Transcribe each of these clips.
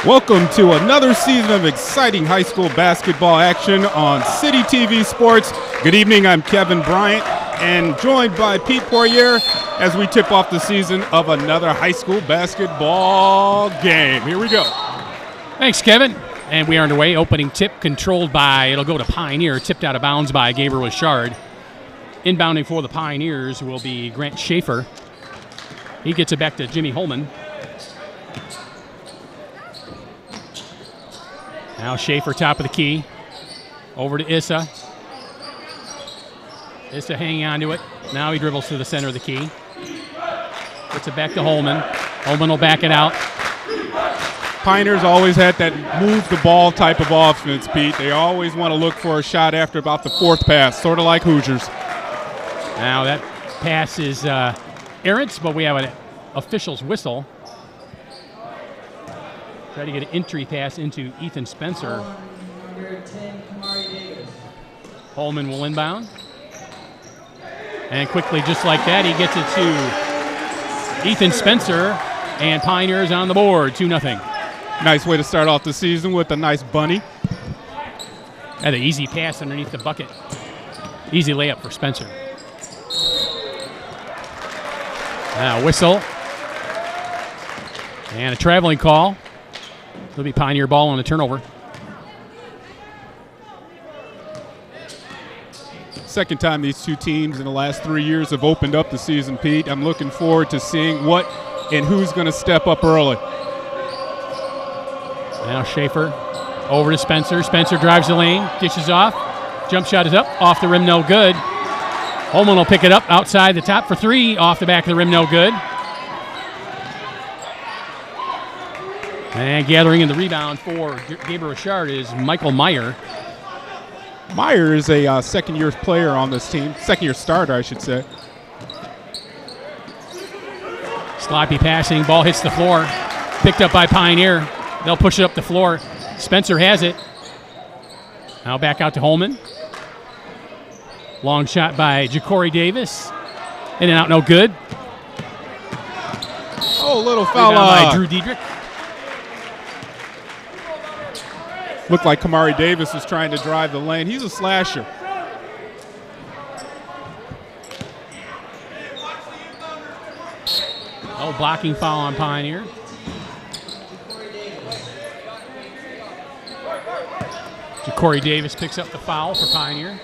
Welcome to another season of exciting high school basketball action on City TV Sports. Good evening, I'm Kevin Bryant, and joined by Pete Poirier as we tip off the season of another high school basketball game. Here we go. Thanks, Kevin. And we are underway. Opening tip controlled by, it'll go to Pioneer, tipped out of bounds by Gabriel. Inbounding for the Pioneers will be Grant Schaefer. He gets it back to Jimmy Holman. Now Schaefer, top of the key. Over to Issa. Issa hanging on to it. Now he dribbles to the center of the key. Puts it back to Holman. Holman will back it out. Pioneers always had that move the ball type of offense, Pete. They always want to look for a shot after about the fourth pass, sort of like Hoosiers. Now that pass is errant, but we have an official's whistle. Try to get an entry pass into Ethan Spencer. Holman will inbound. And quickly, just like that, he gets it to Ethan Spencer, and Pioneers on the board, 2-0. Nice way to start off the season with a nice bunny. Had an easy pass underneath the bucket. Easy layup for Spencer. Now whistle. And a traveling call. It'll be Pioneer ball on the turnover. Second time these two teams in the last 3 years have opened up the season, Pete. I'm looking forward to seeing what and who's going to step up early. Now Schaefer over to Spencer. Spencer drives the lane, dishes off. Jump shot is up, off the rim, no good. Holman will pick it up outside the top for three, off the back of the rim, no good. And gathering in the rebound for Gabriel is Michael Meyer. Meyer is a second-year player on this team. Second-year starter, I should say. Sloppy passing, ball hits the floor. Picked up by Pioneer. They'll push it up the floor. Spencer has it. Now back out to Holman. Long shot by Ja'Cory Davis. In and out, no good. Oh, little foul by Drew Diedrich. Looked like Kamari Davis was trying to drive the lane. He's a slasher. Oh, blocking foul on Pioneer. Ja'Cory Davis picks up the foul for Pioneer.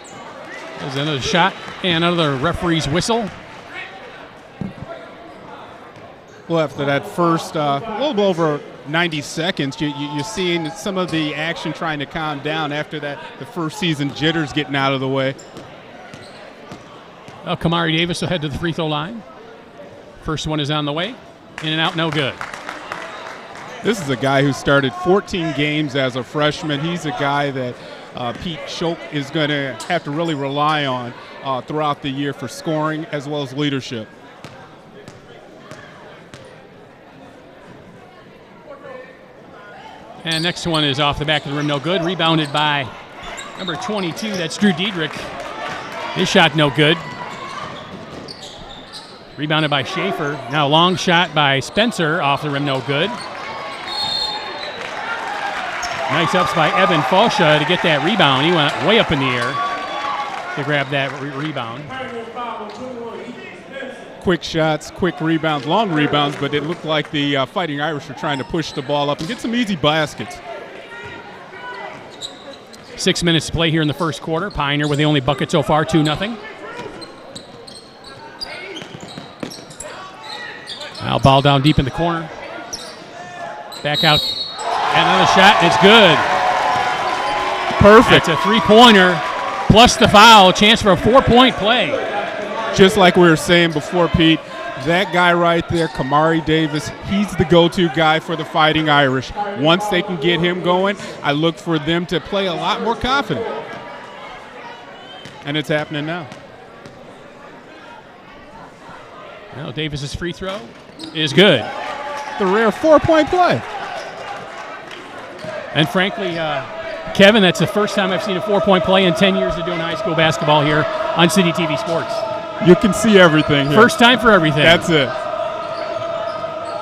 There's another shot and another referee's whistle. Well, after that first, a little over 90 seconds, you're seeing some of the action trying to calm down after that, the first season jitters getting out of the way. Well, Kamari Davis will head to the free throw line. First one is on the way. In and out, no good. This is a guy who started 14 games as a freshman. He's a guy that Pete Schoch is going to have to really rely on throughout the year for scoring as well as leadership. And next one is off the back of the rim, no good. Rebounded by number 22, that's Drew Diedrich. His shot no good. Rebounded by Schaefer. Now long shot by Spencer, off the rim, no good. Nice ups by Evan Falsha to get that rebound. He went way up in the air to grab that rebound. Quick shots, quick rebounds, long rebounds, but it looked like the Fighting Irish were trying to push the ball up and get some easy baskets. 6 minutes to play here in the first quarter. Pioneer with the only bucket so far, 2-0. Now ball down deep in the corner. Back out. And another shot, it's good. Perfect. It's a three-pointer plus the foul. Chance for a 4-point play. Just like we were saying before, Pete, that guy right there, Kamari Davis, he's the go-to guy for the Fighting Irish. Once they can get him going, I look for them to play a lot more confident. And it's happening now. Well, Davis's free throw is good. The rare 4-point play. And frankly, Kevin, that's the first time I've seen a 4-point play in 10 years of doing high school basketball here on City TV Sports. You can see everything here. First time for everything. That's it.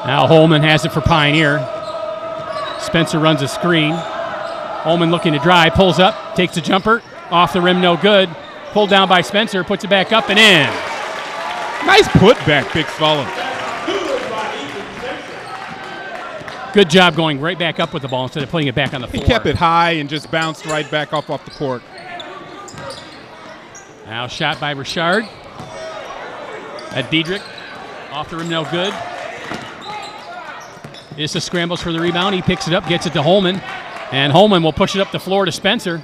Now Holman has it for Pioneer. Spencer runs a screen. Holman looking to drive, pulls up, takes a jumper, off the rim, no good. Pulled down by Spencer, puts it back up and in. Nice putback, big fella. Good job going right back up with the ball instead of putting it back on the floor. He kept it high and just bounced right back off the court. Now shot by Richard. At Diedrich. Off the rim, no good. Issa scrambles for the rebound. He picks it up, gets it to Holman. And Holman will push it up the floor to Spencer.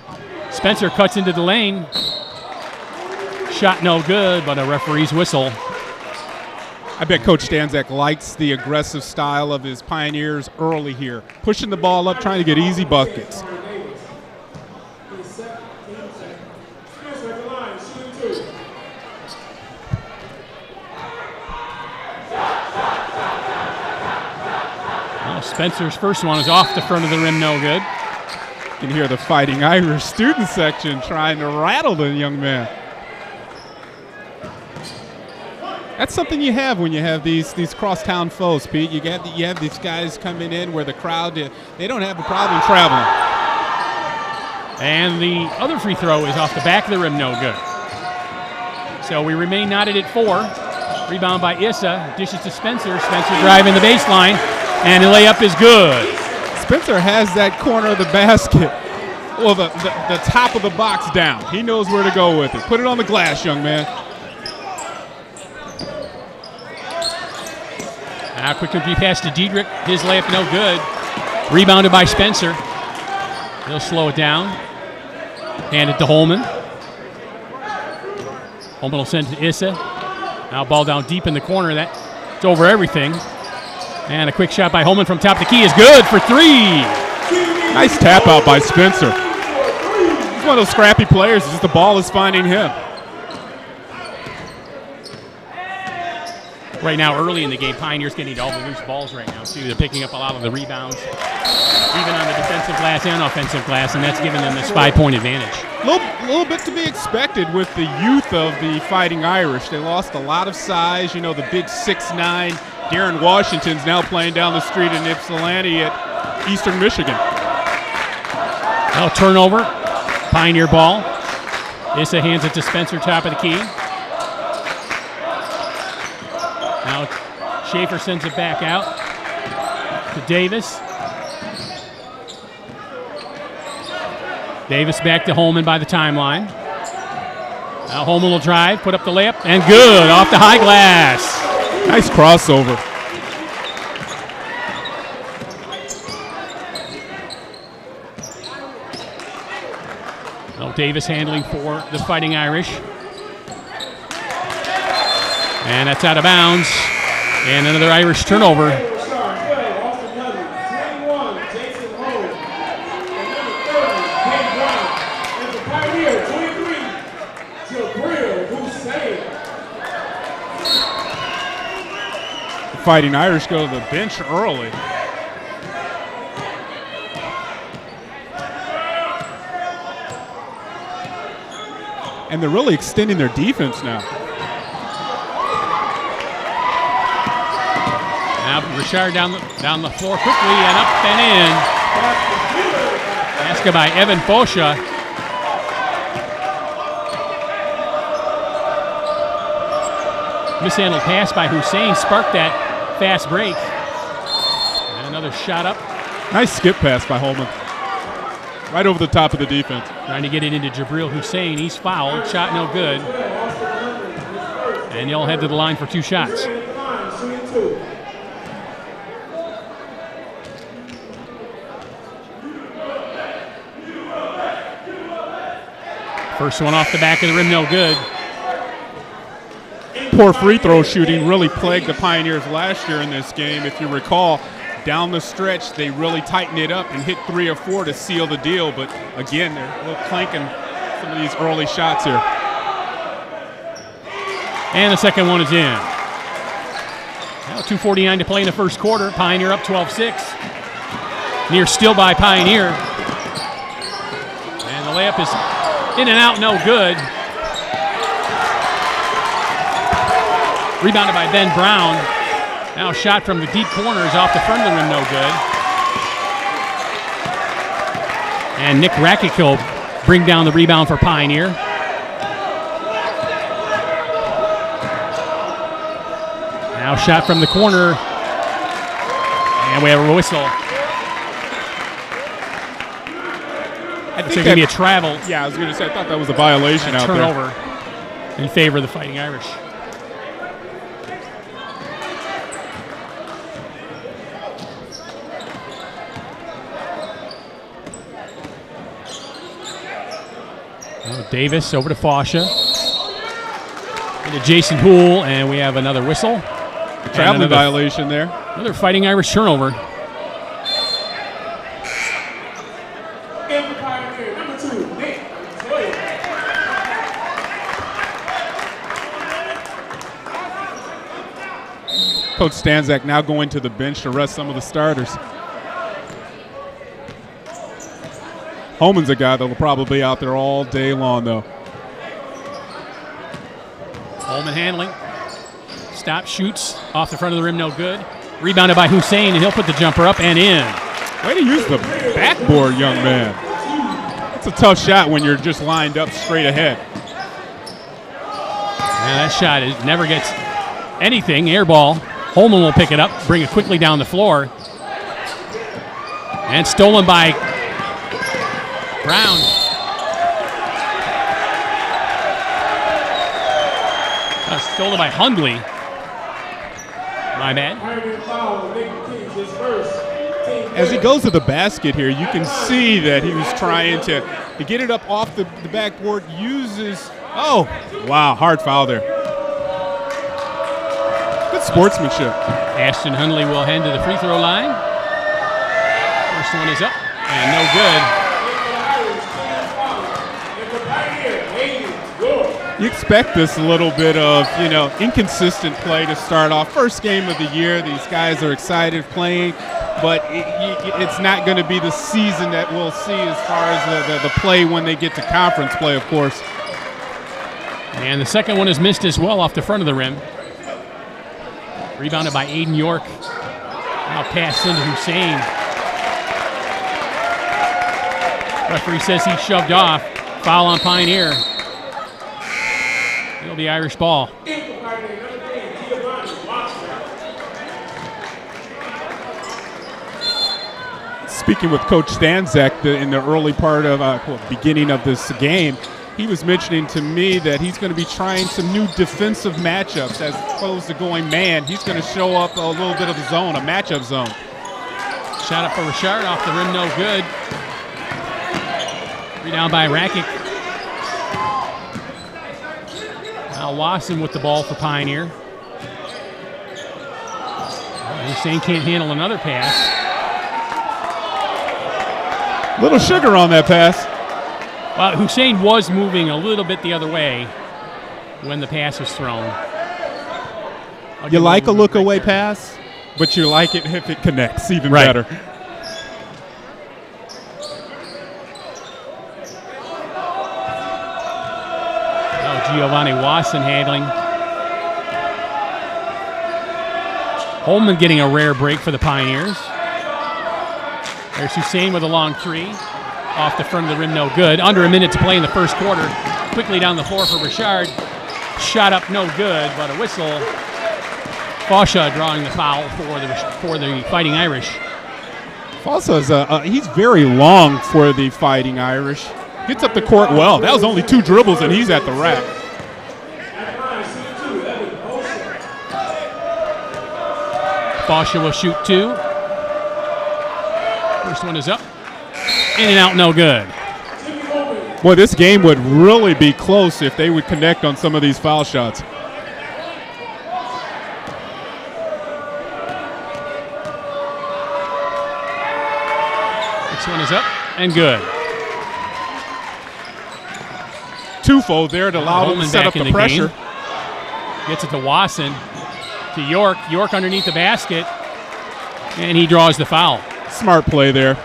Spencer cuts into the lane. Shot no good, but a referee's whistle. I bet Coach Stanzak likes the aggressive style of his Pioneers early here. Pushing the ball up, trying to get easy buckets. Well, Spencer's first one is off the front of the rim, no good. You can hear the Fighting Irish student section trying to rattle the young man. That's something you have when you have these crosstown foes, Pete. You have these guys coming in where the crowd, they don't have a problem traveling. And the other free throw is off the back of the rim, no good. So we remain knotted at 4. Rebound by Issa, dishes to Spencer. Spencer driving the baseline, and the layup is good. Spencer has that corner of the basket, well, the top of the box down. He knows where to go with it. Put it on the glass, young man. Now quick entry pass to Diedrich. His layup no good. Rebounded by Spencer. He'll slow it down. Hand it to Holman. Holman will send it to Issa. Now ball down deep in the corner. That's over everything. And a quick shot by Holman from top of the key is good for 3. Nice tap out by Spencer. He's one of those scrappy players. Just the ball is finding him. Right now, early in the game, Pioneers getting all the loose balls right now, too. They're picking up a lot of the rebounds, even on the defensive glass and offensive glass, and that's giving them this 5-point advantage. A little bit to be expected with the youth of the Fighting Irish. They lost a lot of size. You know, the big 6'9", Darren Washington's now playing down the street in Ypsilanti at Eastern Michigan. Now turnover, Pioneer ball. Issa hands it to Spencer, top of the key. Now Schaefer sends it back out to Davis. Davis back to Holman by the timeline. Now Holman will drive, put up the layup, and good off the high glass. Nice crossover. Well, Davis handling for the Fighting Irish. And that's out of bounds. And another Irish turnover. The Fighting Irish go to the bench early. And they're really extending their defense now. Now Richard down the floor quickly and up and in. Basket by Evan Fosha. Mishandled pass by Hussein sparked that fast break. And another shot up. Nice skip pass by Holman. Right over the top of the defense. Trying to get it into Gabriel Hussein. He's fouled. Shot no good. And he'll head to the line for 2 shots. First one off the back of the rim, no good. Poor free throw shooting really plagued the Pioneers last year in this game. If you recall, down the stretch, they really tightened it up and hit 3 or 4 to seal the deal. But again, they're a little clanking some of these early shots here. And the second one is in. Now 2:49 to play in the first quarter. Pioneer up 12-6. Near still by Pioneer. And the layup is in and out, no good. Rebounded by Ben Brown. Now shot from the deep corner is off the front of the rim, no good. And Nick Rakic will bring down the rebound for Pioneer. Now shot from the corner. And we have a whistle. I think it's going to be a travel. Yeah, I was going to say, I thought that was a violation out there. Turnover in favor of the Fighting Irish. Davis over to Fascia. Into Jason Houle, and we have another whistle. Traveling violation there. Another Fighting Irish turnover. Coach Stanczak now going to the bench to rest some of the starters. Holman's a guy that will probably be out there all day long, though. Holman handling. Stop, shoots off the front of the rim, no good. Rebounded by Hussein, and he'll put the jumper up and in. Way to use the backboard, young man. That's a tough shot when you're just lined up straight ahead. And that shot never gets anything. Air ball. Holman will pick it up, bring it quickly down the floor. And stolen by Brown. Stolen by Hundley. My bad. As he goes to the basket here, you can see that he was trying to get it up off the backboard, uses, oh, wow, hard foul there. Good sportsmanship. Ashton Hundley will head to the free throw line. First one is up, and no good. You expect this little bit of, inconsistent play to start off. First game of the year, these guys are excited playing, but it's not going to be the season that we'll see as far as the play when they get to conference play, of course. And the second one is missed as well off the front of the rim. Rebounded by Aiden York. Now pass into Hussein. Referee says he shoved off. Foul on Pioneer. It'll be Irish ball. Speaking with Coach Stanczak in the early part of beginning of this game, he was mentioning to me that he's going to be trying some new defensive matchups as opposed to going man. He's going to show up a little bit of a zone, a matchup zone. Shot up for Richard, off the rim, no good. Rebound by Rakic. Now Wasson with the ball for Pioneer. Hussein can't handle another pass. Little sugar on that pass. Well, Hussein was moving a little bit the other way when the pass was thrown. You like a look-away pass, but you like it if it connects even better. Oh, Giovanni Wasson handling. Holman getting a rare break for the Pioneers. There's Hussein with a long three. Off the front of the rim, no good. Under a minute to play in the first quarter. Quickly down the floor for Richard. Shot up, no good, but a whistle. Fascia drawing the foul for the Fighting Irish. Fascia he's very long for the Fighting Irish. Gets up the court well. That was only 2 dribbles, and he's at the rack. Fascia will shoot 2. First one is up. In and out, no good. Boy, this game would really be close if they would connect on some of these foul shots. Next one is up and good. Twofold there to allow them to set up the pressure. Gets it to Wasson. To York. York underneath the basket. And he draws the foul. Smart play there.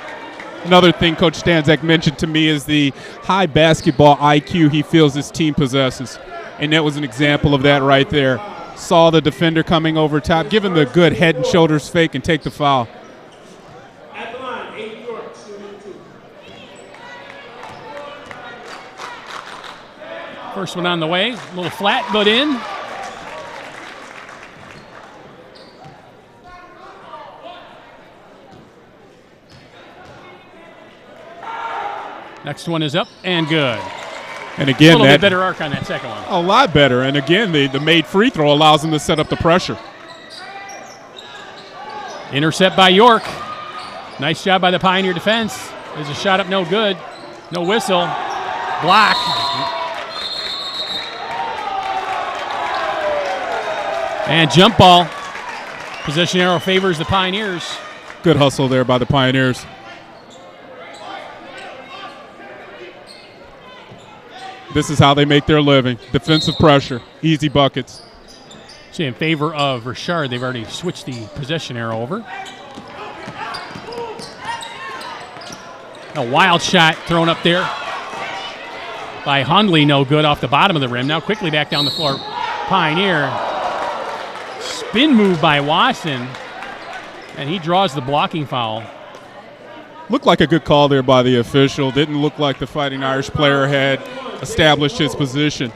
Another thing Coach Stanczak mentioned to me is the high basketball IQ he feels his team possesses. And that was an example of that right there. Saw the defender coming over top, give him the good head and shoulders fake and take the foul. At the line, 8 York, First one on the way. A little flat, but in. Next one is up and good. And again, a little bit better arc on that second one. A lot better. And again, the made free throw allows them to set up the pressure. Intercept by York. Nice job by the Pioneer defense. There's a shot up, no good. No whistle. Block. And jump ball. Possession arrow favors the Pioneers. Good hustle there by the Pioneers. This is how they make their living. Defensive pressure, easy buckets. See, in favor of Richard, they've already switched the possession arrow over. A wild shot thrown up there by Hundley, no good off the bottom of the rim. Now quickly back down the floor. Pioneer. Spin move by Watson, and he draws the blocking foul. Looked like a good call there by the official. Didn't look like the Fighting Irish player had established his position.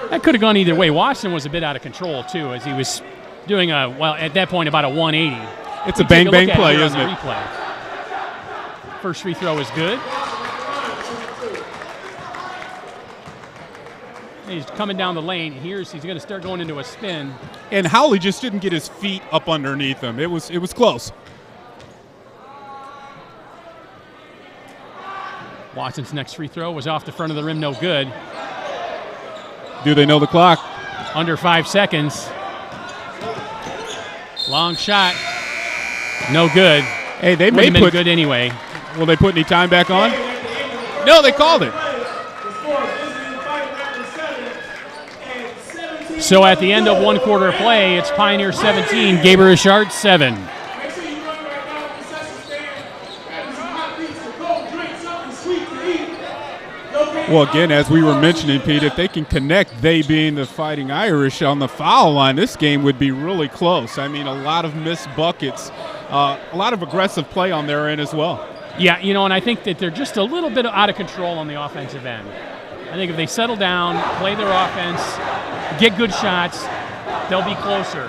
That could have gone either way. Watson was a bit out of control, too, as he was doing at that point, about a 180. It's a bang-bang play, isn't it? Replay. First free throw is good. He's coming down the lane. He's going to start going into a spin. And Howley just didn't get his feet up underneath him. It was close. Watson's next free throw was off the front of the rim, no good. Do they know the clock? Under 5 seconds. Long shot. No good. Hey, they may put good anyway. Will they put any time back on? No, they called it. So at the end of one quarter of play, it's Pioneer 17, Gabriel Richard 7. Well, again, as we were mentioning, Pete, if they can connect, they being the Fighting Irish, on the foul line, this game would be really close. I mean, a lot of missed buckets, a lot of aggressive play on their end as well. Yeah, and I think that they're just a little bit out of control on the offensive end. I think if they settle down, play their offense, get good shots, they'll be closer.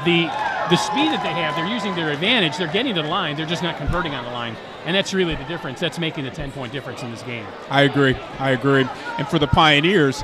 The speed that they have, they're using their advantage. They're getting to the line. They're just not converting on the line. And that's really the difference. That's making the 10-point difference in this game. I agree. And for the Pioneers,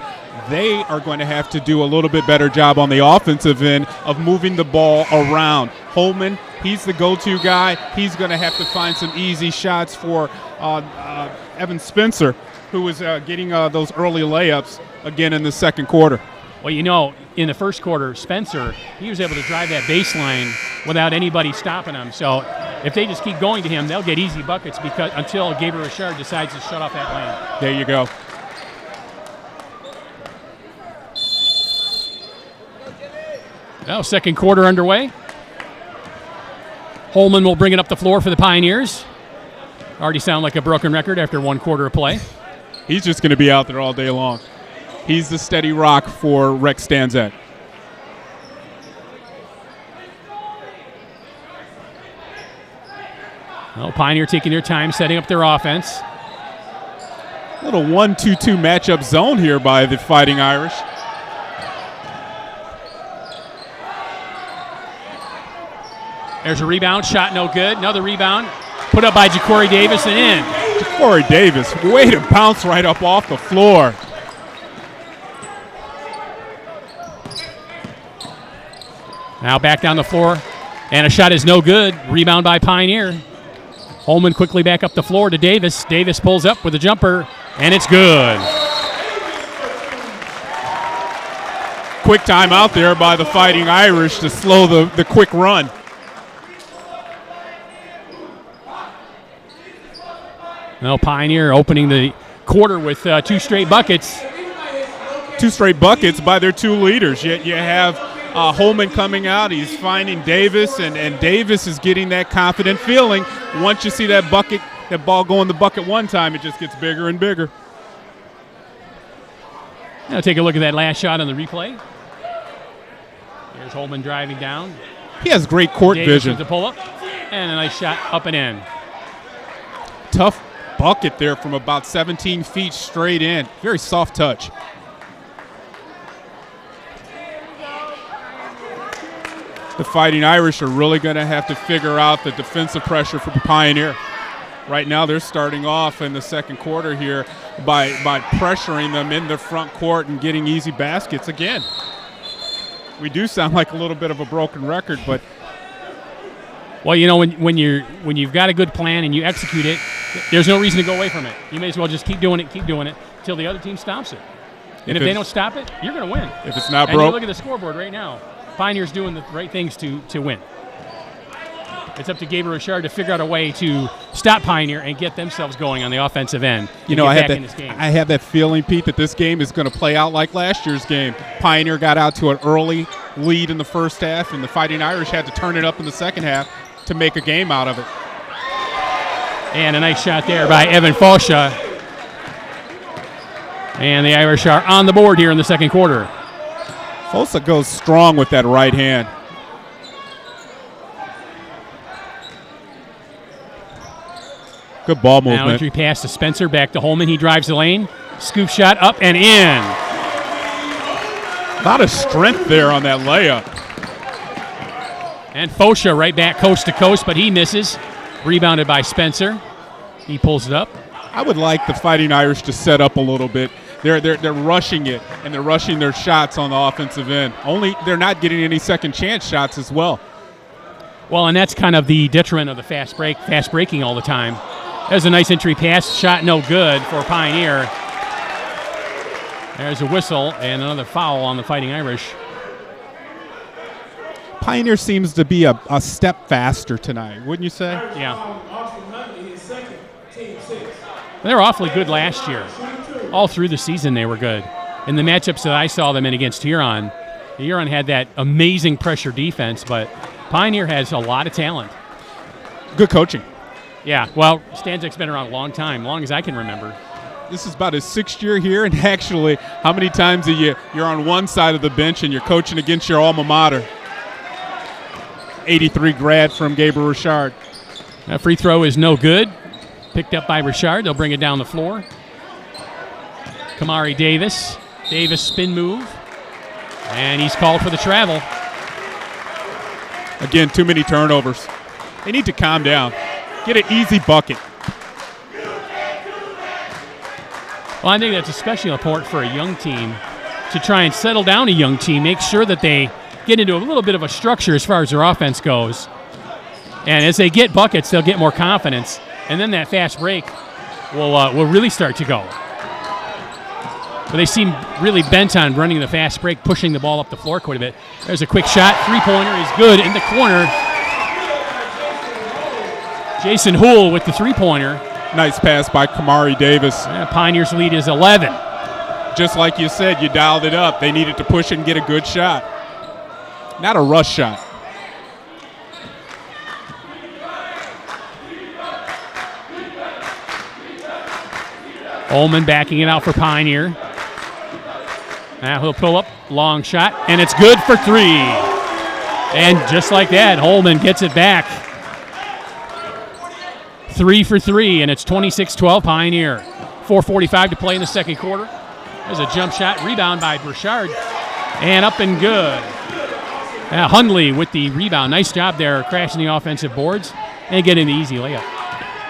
they are going to have to do a little bit better job on the offensive end of moving the ball around. Holman, he's the go-to guy. He's going to have to find some easy shots for Evan Spencer, who was getting those early layups again in the second quarter. Well, in the first quarter, Spencer, he was able to drive that baseline without anybody stopping him. So if they just keep going to him, they'll get easy buckets until Gabriel Richard decides to shut off that lane. There you go. Now, second quarter underway. Holman will bring it up the floor for the Pioneers. Already sound like a broken record after one quarter of play. He's just going to be out there all day long. He's the steady rock for Rex Stanzak. Well, Pioneer taking their time, setting up their offense. Little 1-2-2 matchup zone here by the Fighting Irish. There's a rebound, shot no good. Another rebound, put up by Ja'Cory Davis and in. Ja'Cory Davis, way to bounce right up off the floor. Now back down the floor, and a shot is no good. Rebound by Pioneer. Holman quickly back up the floor to Davis. Davis pulls up with a jumper, and it's good. Quick time out there by the Fighting Irish to slow the quick run. Well, Pioneer opening the quarter with two straight buckets. Two straight buckets by their two leaders. Yet you have Holman coming out. He's finding Davis, and Davis is getting that confident feeling. Once you see that ball go in the bucket one time, it just gets bigger and bigger. Now take a look at that last shot on the replay. Here's Holman driving down. He has great court Davis vision. with the pull-up, and a nice shot up and in. Tough bucket there from about 17 feet straight in. Very soft touch. The Fighting Irish are really going to have to figure out the defensive pressure for Pioneer. Right now they're starting off in the second quarter here by pressuring them in the front court and getting easy baskets again. We do sound like a little bit of a broken record, but well, you know, when you've got a good plan and you execute it, there's no reason to go away from it. You may as well just keep doing it until the other team stops it. And if they don't stop it, you're going to win. If it's not broke. broke. And you look at the scoreboard right now. Pioneer's doing the right things to win. It's up to Gabriel Richard to figure out a way to stop Pioneer and get themselves going on the offensive end. You know, I have that feeling, Pete, that this game is going to play out like last year's game. Pioneer got out to an early lead in the first half, and the Fighting Irish had to turn it up in the second half to make a game out of it. And a nice shot there by Evan Falsha. And the Irish are on the board here in the second quarter. Falsha goes strong with that right hand. Good ball movement. Now entry pass to Spencer, back to Holman. He drives the lane. Scoop shot up and in. A lot of strength there on that layup. And Fosha right back coast to coast, but he misses. Rebounded by Spencer. He pulls it up. I would like the Fighting Irish to set up a little bit. They're rushing it, and they're rushing their shots on the offensive end. Only they're not getting any second chance shots as well. Well, and that's kind of the detriment of the fast breaking all the time. There's a nice entry pass, shot no good for Pioneer. There's a whistle and another foul on the Fighting Irish. Pioneer seems to be a step faster tonight, wouldn't you say? Yeah. They were awfully good last year. All through the season they were good. In the matchups that I saw them in against Huron, Huron had that amazing pressure defense, but Pioneer has a lot of talent. Good coaching. Yeah, well, Stanczyk's been around a long time, long as I can remember. This is about his 6th year here, and actually, how many times a year you're on one side of the bench and you're coaching against your alma mater? 83 grad from Gabriel Richard. That free throw is no good. Picked up by Richard. They'll bring it down the floor. Kamari Davis. Davis spin move. And he's called for the travel. Again, too many turnovers. They need to calm down. Get an easy bucket. Well, I think that's especially important for a young team to try and settle down a young team, make sure that they get into a little bit of a structure as far as their offense goes. And as they get buckets, they'll get more confidence. And then that fast break will really start to go. But they seem really bent on running the fast break, pushing the ball up the floor quite a bit. There's a quick shot. Three-pointer is good in the corner. Jason Houle with the three-pointer. Nice pass by Kamari Davis. Pioneers' lead is 11. Just like you said, you dialed it up. They needed to push and get a good shot. Not a rush shot. Ullman backing it out for Pioneer. Now he'll pull up, long shot, and it's good for three. And just like that, Holman gets it back. 3 for 3, and it's 26-12 Pioneer. 4:45 to play in the second quarter. There's a jump shot, rebound by Burchard, and up and good. Hundley with the rebound. Nice job there, crashing the offensive boards and getting the easy layup.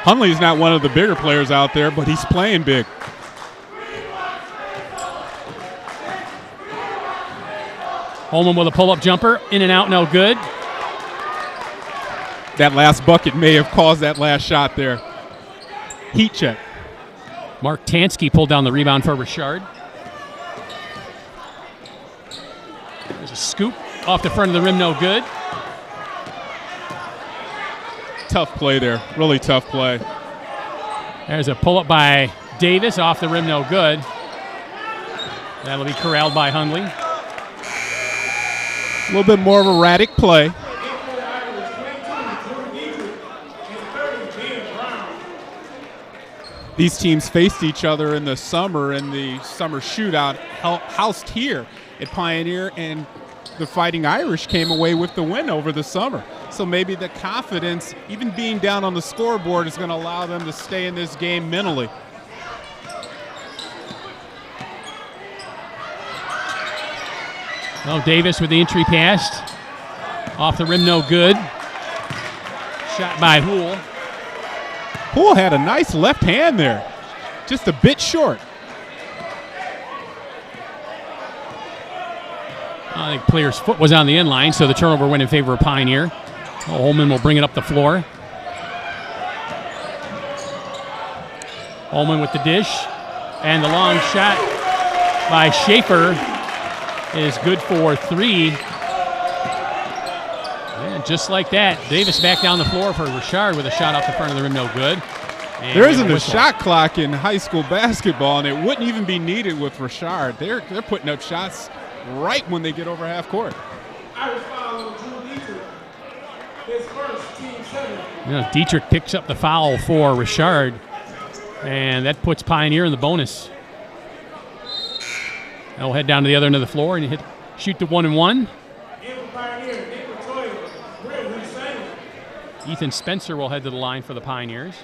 Hundley's not one of the bigger players out there, but he's playing big. Holman with a pull-up jumper, in and out, no good. That last bucket may have caused that last shot there. Heat check. Mark Tansky pulled down the rebound for Richard. There's a scoop off the front of the rim, no good. Tough play there, really tough play. There's a pull-up by Davis, off the rim, no good. That'll be corralled by Hundley. A little bit more of erratic play. These teams faced each other in the summer shootout, housed here at Pioneer, and the Fighting Irish came away with the win over the summer. So maybe the confidence, even being down on the scoreboard, is going to allow them to stay in this game mentally. Well, Davis with the entry pass. Off the rim, no good. Shot by Hool. Hool had a nice left hand there. Just a bit short. I think player's foot was on the end line, so the turnover went in favor of Pioneer. Holman will bring it up the floor. Holman with the dish. And the long shot by Schaefer is good for 3. And just like that, Davis back down the floor for Richard with a shot off the front of the rim, no good. And there isn't a shot clock in high school basketball, and it wouldn't even be needed with Richard. They're putting up shots right when they get over half court. Dietrich picks up the foul for Richard, and that puts Pioneer in the bonus. They'll head down to the other end of the floor and shoot the 1-and-1. Ethan Spencer will head to the line for the Pioneers.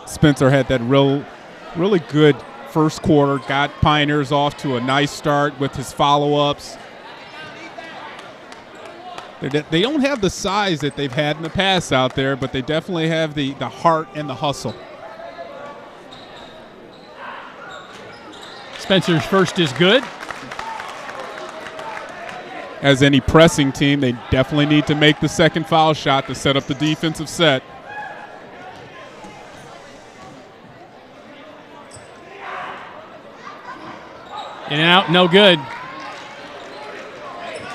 Spencer had that really good first quarter, got Pioneers off to a nice start with his follow-ups. They don't have the size that they've had in the past out there, but they definitely have the heart and the hustle. Spencer's first is good. As any pressing team, they definitely need to make the second foul shot to set up the defensive set. In and out, no good.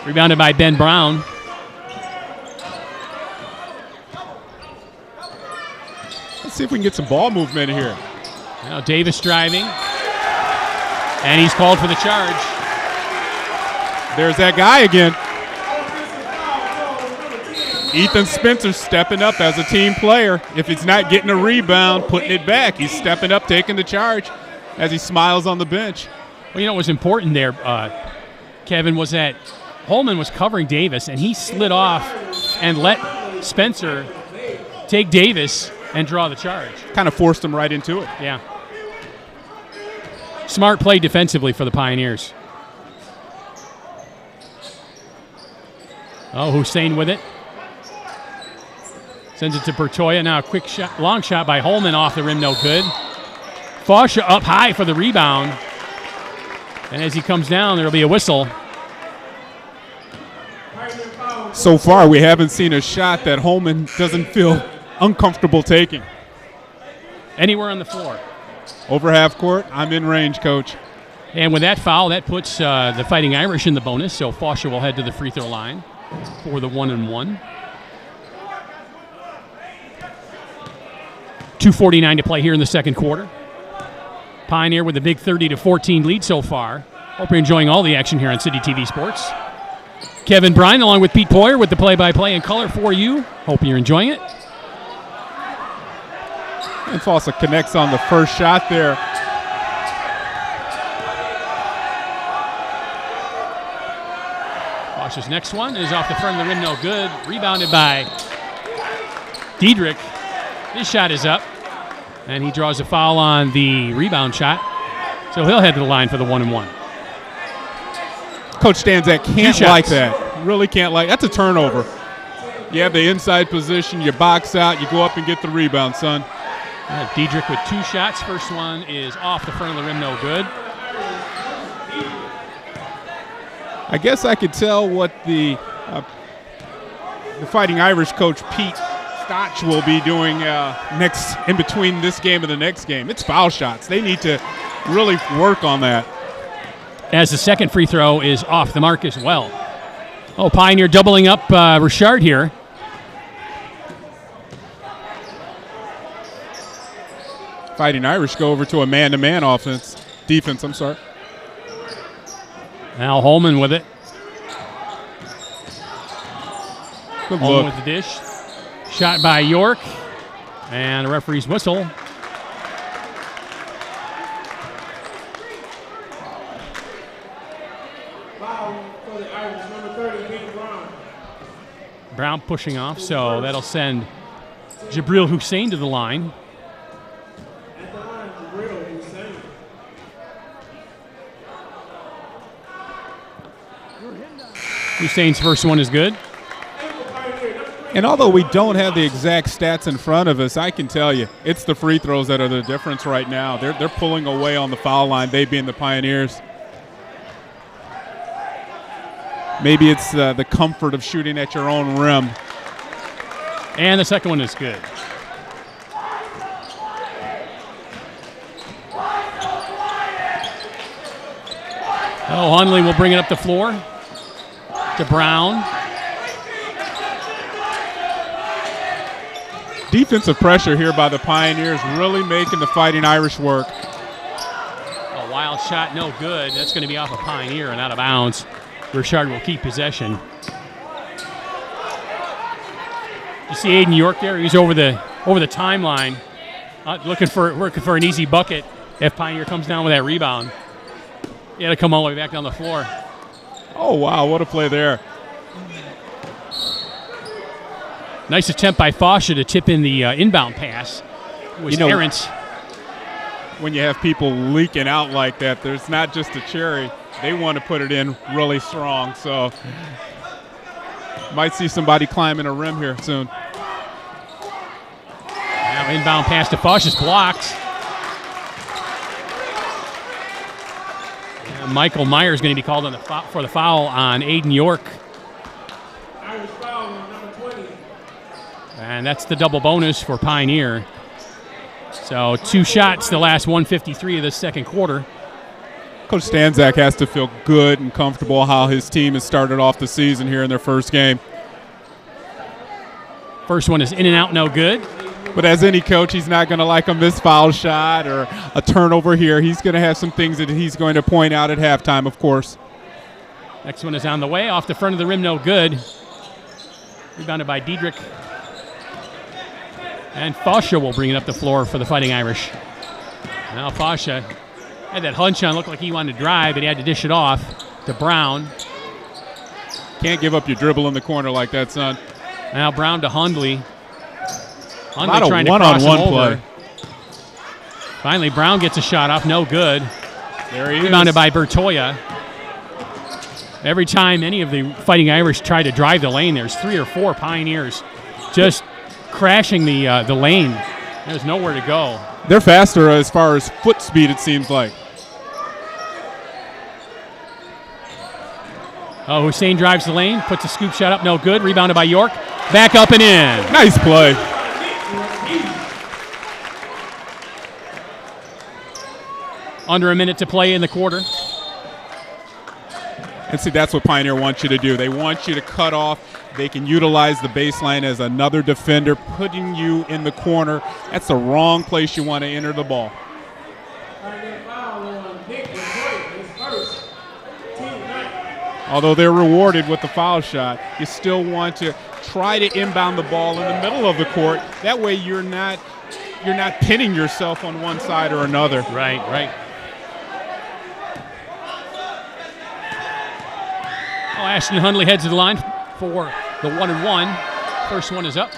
Rebounded by Ben Brown. Let's see if we can get some ball movement here. Now Davis driving. And he's called for the charge. There's that guy again. Ethan Spencer stepping up as a team player. If he's not getting a rebound, putting it back, he's stepping up, taking the charge as he smiles on the bench. Well, what was important there, Kevin, was that Holman was covering Davis, and he slid off and let Spencer take Davis and draw the charge. Kind of forced him right into it. Yeah. Smart play defensively for the Pioneers. Oh, Hussein with it. Sends it to Bertoya. Now a quick shot, long shot by Holman off the rim, no good. Fasha up high for the rebound. And as he comes down, there will be a whistle. So far, we haven't seen a shot that Holman doesn't feel uncomfortable taking. Anywhere on the floor. Over half court, I'm in range, Coach. And with that foul, that puts the Fighting Irish in the bonus, so Fasha will head to the free throw line for the 1-and-1. 2:49 to play here in the second quarter. Pioneer with a big 30-14 lead so far. Hope you're enjoying all the action here on City TV Sports. Kevin Bryan along with Pete Poyer with the play-by-play in color for you. Hope you're enjoying it. And Fossa connects on the first shot there. Fosh's next one is off the front of the rim, no good. Rebounded by Diedrich. His shot is up, and he draws a foul on the rebound shot. So he'll head to the line for the 1-and-1. Coach Stanzak can't like that. Really can't like. That's a turnover. You have the inside position, you box out, you go up and get the rebound, son. Diedrich with 2 shots. First one is off the front of the rim, no good. I guess I could tell what the Fighting Irish coach Pete Stotch will be doing next in between this game and the next game. It's foul shots. They need to really work on that. As the second free throw is off the mark as well. Oh, Pioneer doubling up Richard here. Fighting Irish go over to a man-to-man defense. Now Holman with it. Good Holman look. with the dish. Shot by York. And the referee's whistle. Brown pushing off, so that'll send Gabriel Hussein to the line. Hussein's first one is good. And although we don't have the exact stats in front of us, I can tell you it's the free throws that are the difference right now. They're pulling away on the foul line, they being the Pioneers. Maybe it's the comfort of shooting at your own rim. And the second one is good. Oh, Hundley will bring it up the floor to Brown. Defensive pressure here by the Pioneers, really making the Fighting Irish work. A wild shot, no good. That's going to be off a Pioneer and out of bounds. Richard will keep possession. You see Aiden York there? He's over the timeline, working for an easy bucket. If Pioneer comes down with that rebound, he had to come all the way back down the floor. Oh wow, what a play there! Nice attempt by Fasha to tip in the inbound pass. It was errant. When you have people leaking out like that, there's not just a cherry. They want to put it in really strong. So might see somebody climbing a rim here soon. Now inbound pass to Fasha's blocked. And Michael Meyer is going to be called for the foul on Aiden York. And that's the double bonus for Pioneer. So 2 shots the last 1:53 of the second quarter. Coach Stanzak has to feel good and comfortable how his team has started off the season here in their first game. First one is in and out, no good. But as any coach, he's not going to like a missed foul shot or a turnover here. He's going to have some things that he's going to point out at halftime, of course. Next one is on the way, off the front of the rim, no good. Rebounded by Diedrich. And Fasha will bring it up the floor for the Fighting Irish. Now Fasha had that hunch on, looked like he wanted to drive, but he had to dish it off to Brown. Can't give up your dribble in the corner like that, son. Now Brown to Hundley. Hundley trying to cross him over. Play. Finally, Brown gets a shot off, no good. There he Rebounded is. by Bertoya. Every time any of the Fighting Irish try to drive the lane, there's 3 or 4 Pioneers just crashing the lane. There's nowhere to go. They're faster as far as foot speed, it seems like. Oh, Hussein drives the lane, puts a scoop shot up, no good. Rebounded by York. Back up and in. Nice play. Under a minute to play in the quarter. And see, that's what Pioneer wants you to do. They want you to cut off. They can utilize the baseline as another defender, putting you in the corner. That's the wrong place you want to enter the ball. Although they're rewarded with the foul shot, you still want to try to inbound the ball in the middle of the court. That way you're not pinning yourself on one side or another. Right. Oh, Ashton Hundley heads to the line for the 1-and-1. First one is up.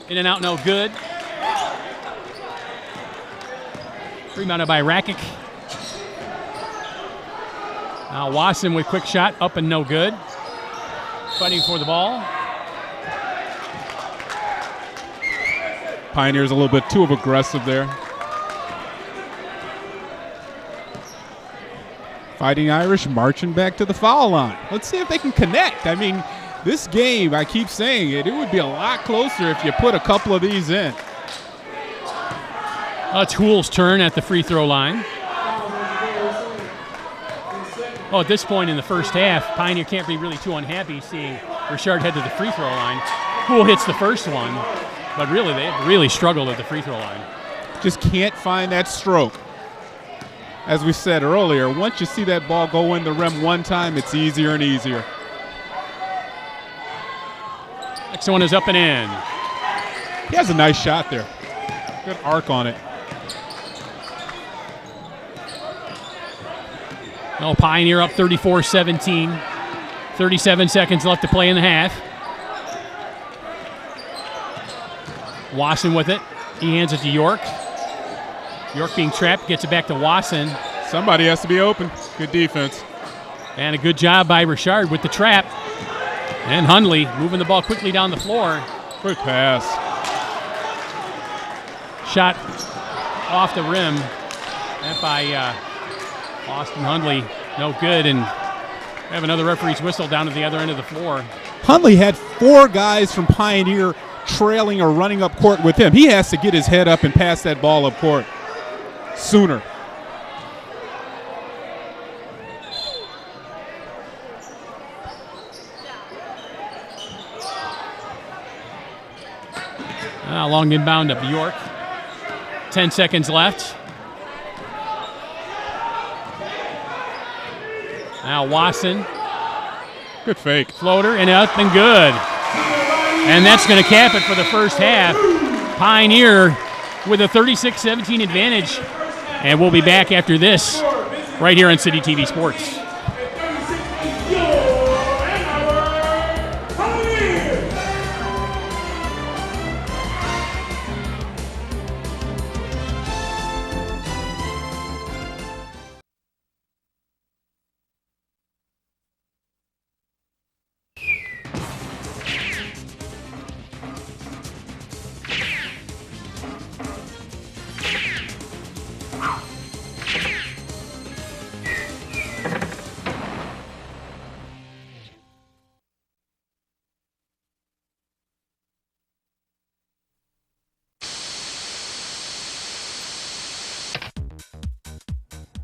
In and out, no good. Rebounded by Rakic. Now Wasson with quick shot, up and no good. Fighting for the ball. Pioneers a little bit too aggressive there. Fighting Irish marching back to the foul line. Let's see if they can connect. I mean, this game, I keep saying it would be a lot closer if you put a couple of these in. Toole's turn at the free throw line. Oh, at this point in the first half, Pioneer can't be really too unhappy seeing Richard head to the free throw line. Toole hits the first one, but really they really struggled at the free throw line. Just can't find that stroke. As we said earlier, once you see that ball go in the rim one time, it's easier and easier. Next one is up and in. He has a nice shot there. Good arc on it. Oh, Pioneer up 34-17. 37 seconds left to play in the half. Wasson with it. He hands it to York. York being trapped, gets it back to Wasson. Somebody has to be open. Good defense. And a good job by Richard with the trap. And Hundley moving the ball quickly down the floor. Good pass. Shot off the rim. That by Austin Hundley. No good. And we have another referee's whistle down at the other end of the floor. Hundley had 4 guys from Pioneer trailing or running up court with him. He has to get his head up and pass that ball up court sooner. Long inbound to Bjork. 10 seconds left. Now Wasson. Good fake. Floater and up and good. And that's going to cap it for the first half. Pioneer with a 36-17 advantage. And we'll be back after this right here on City TV Sports.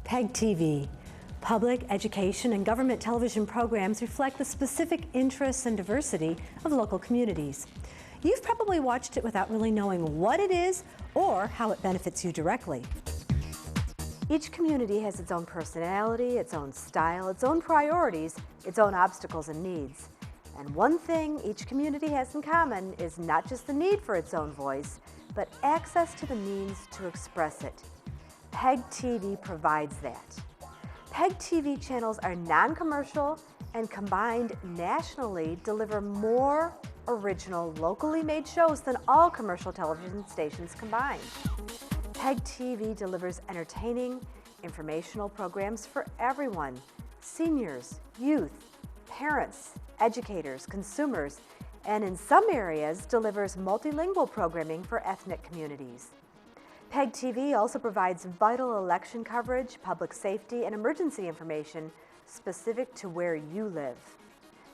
PEG TV. Public, education, and government television programs reflect the specific interests and diversity of local communities. You've probably watched it without really knowing what it is or how it benefits you directly. Each community has its own personality, its own style, its own priorities, its own obstacles and needs. And one thing each community has in common is not just the need for its own voice, but access to the means to express it. PEG TV provides that. PEG TV channels are non-commercial and combined nationally deliver more original, locally made shows than all commercial television stations combined. PEG TV delivers entertaining, informational programs for everyone: seniors, youth, parents, educators, consumers, and in some areas delivers multilingual programming for ethnic communities. PEG TV also provides vital election coverage, public safety, and emergency information specific to where you live.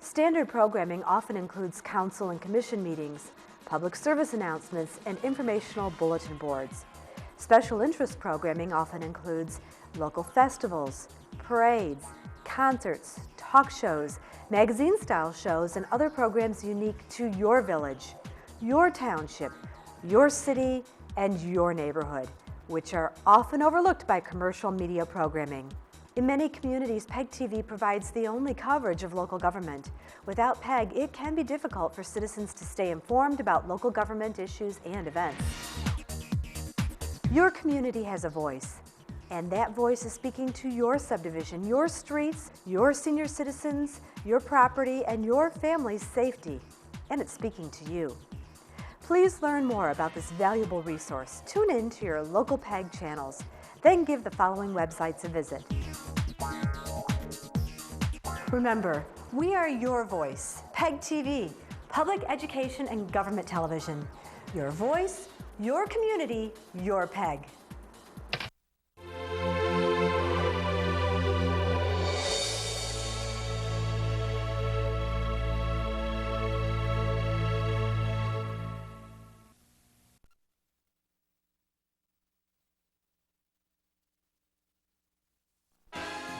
Standard programming often includes council and commission meetings, public service announcements, and informational bulletin boards. Special interest programming often includes local festivals, parades, concerts, talk shows, magazine-style shows, and other programs unique to your village, your township, your city, and your neighborhood, which are often overlooked by commercial media programming. In many communities, PEG TV provides the only coverage of local government. Without PEG, it can be difficult for citizens to stay informed about local government issues and events. Your community has a voice, and that voice is speaking to your subdivision, your streets, your senior citizens, your property, and your family's safety, and it's speaking to you. Please learn more about this valuable resource. Tune in to your local PEG channels. Then give the following websites a visit. Remember, we are your voice. PEG TV, public education and government television. Your voice, your community, your PEG.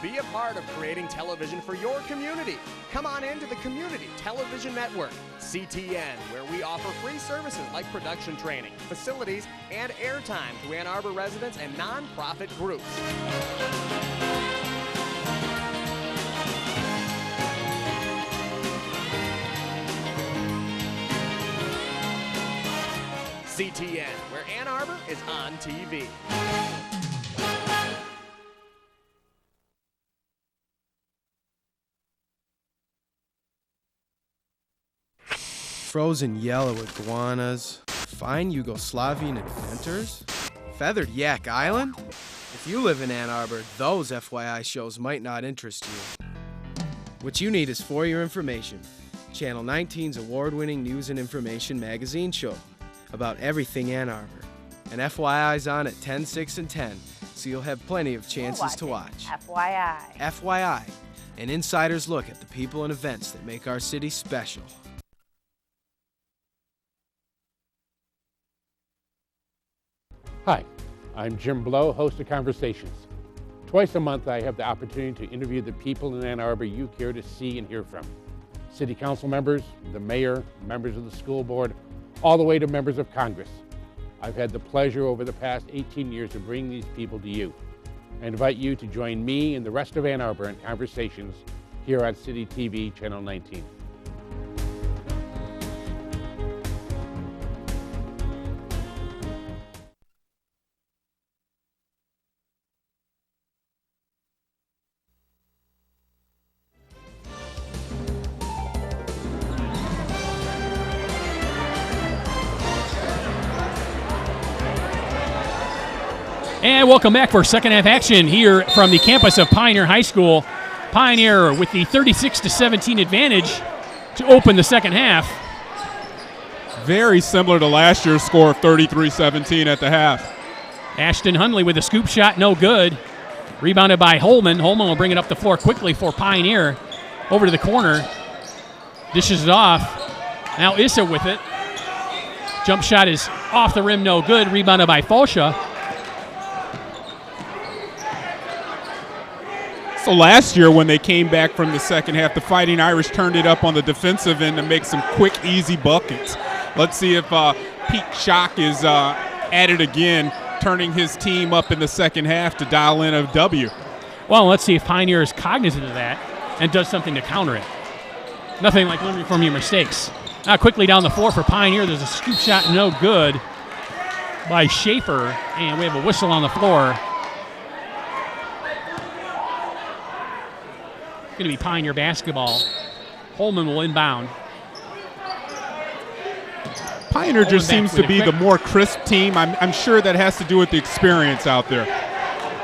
Be a part of creating television for your community. Come on into the Community Television Network, CTN, where we offer free services like production training, facilities, and airtime to Ann Arbor residents and nonprofit groups. CTN, where Ann Arbor is on TV. Frozen yellow iguanas, fine Yugoslavian inventors, feathered Yak Island? If you live in Ann Arbor, those FYI shows might not interest you. What you need is for your information. Channel 19's award-winning news and information magazine show about everything Ann Arbor. And FYI's on at 10, 6, and 10, so you'll have plenty of chances to watch. FYI. FYI, an insider's look at the people and events that make our city special. Hi, I'm Jim Blow, host of Conversations. Twice a month, I have the opportunity to interview the people in Ann Arbor you care to see and hear from. City council members, the mayor, members of the school board, all the way to members of Congress. I've had the pleasure over the past 18 years to bring these people to you. I invite you to join me and the rest of Ann Arbor in Conversations here on City TV Channel 19. And welcome back for second half action here from the campus of Pioneer High School. Pioneer with the 36-17 advantage to open the second half. Very similar to last year's score of 33-17 at the half. Ashton Hundley with a scoop shot, no good. Rebounded by Holman. Holman will bring it up the floor quickly for Pioneer. Over to the corner. Dishes it off. Now Issa with it. Jump shot is off the rim, no good. Rebounded by Falsha. So last year when they came back from the second half, the Fighting Irish turned it up on the defensive end to make some quick, easy buckets. Let's see if Pete Schock is at it again, turning his team up in the second half to dial in a W. Well, let's see if Pioneer is cognizant of that and does something to counter it. Nothing like learning from your mistakes. Now quickly down the floor for Pioneer, there's a scoop shot, no good by Schaefer, and we have a whistle on the floor. Going to be Pioneer basketball. Holman will inbound. Pioneer just seems to be the more crisp team. I'm sure that has to do with the experience out there.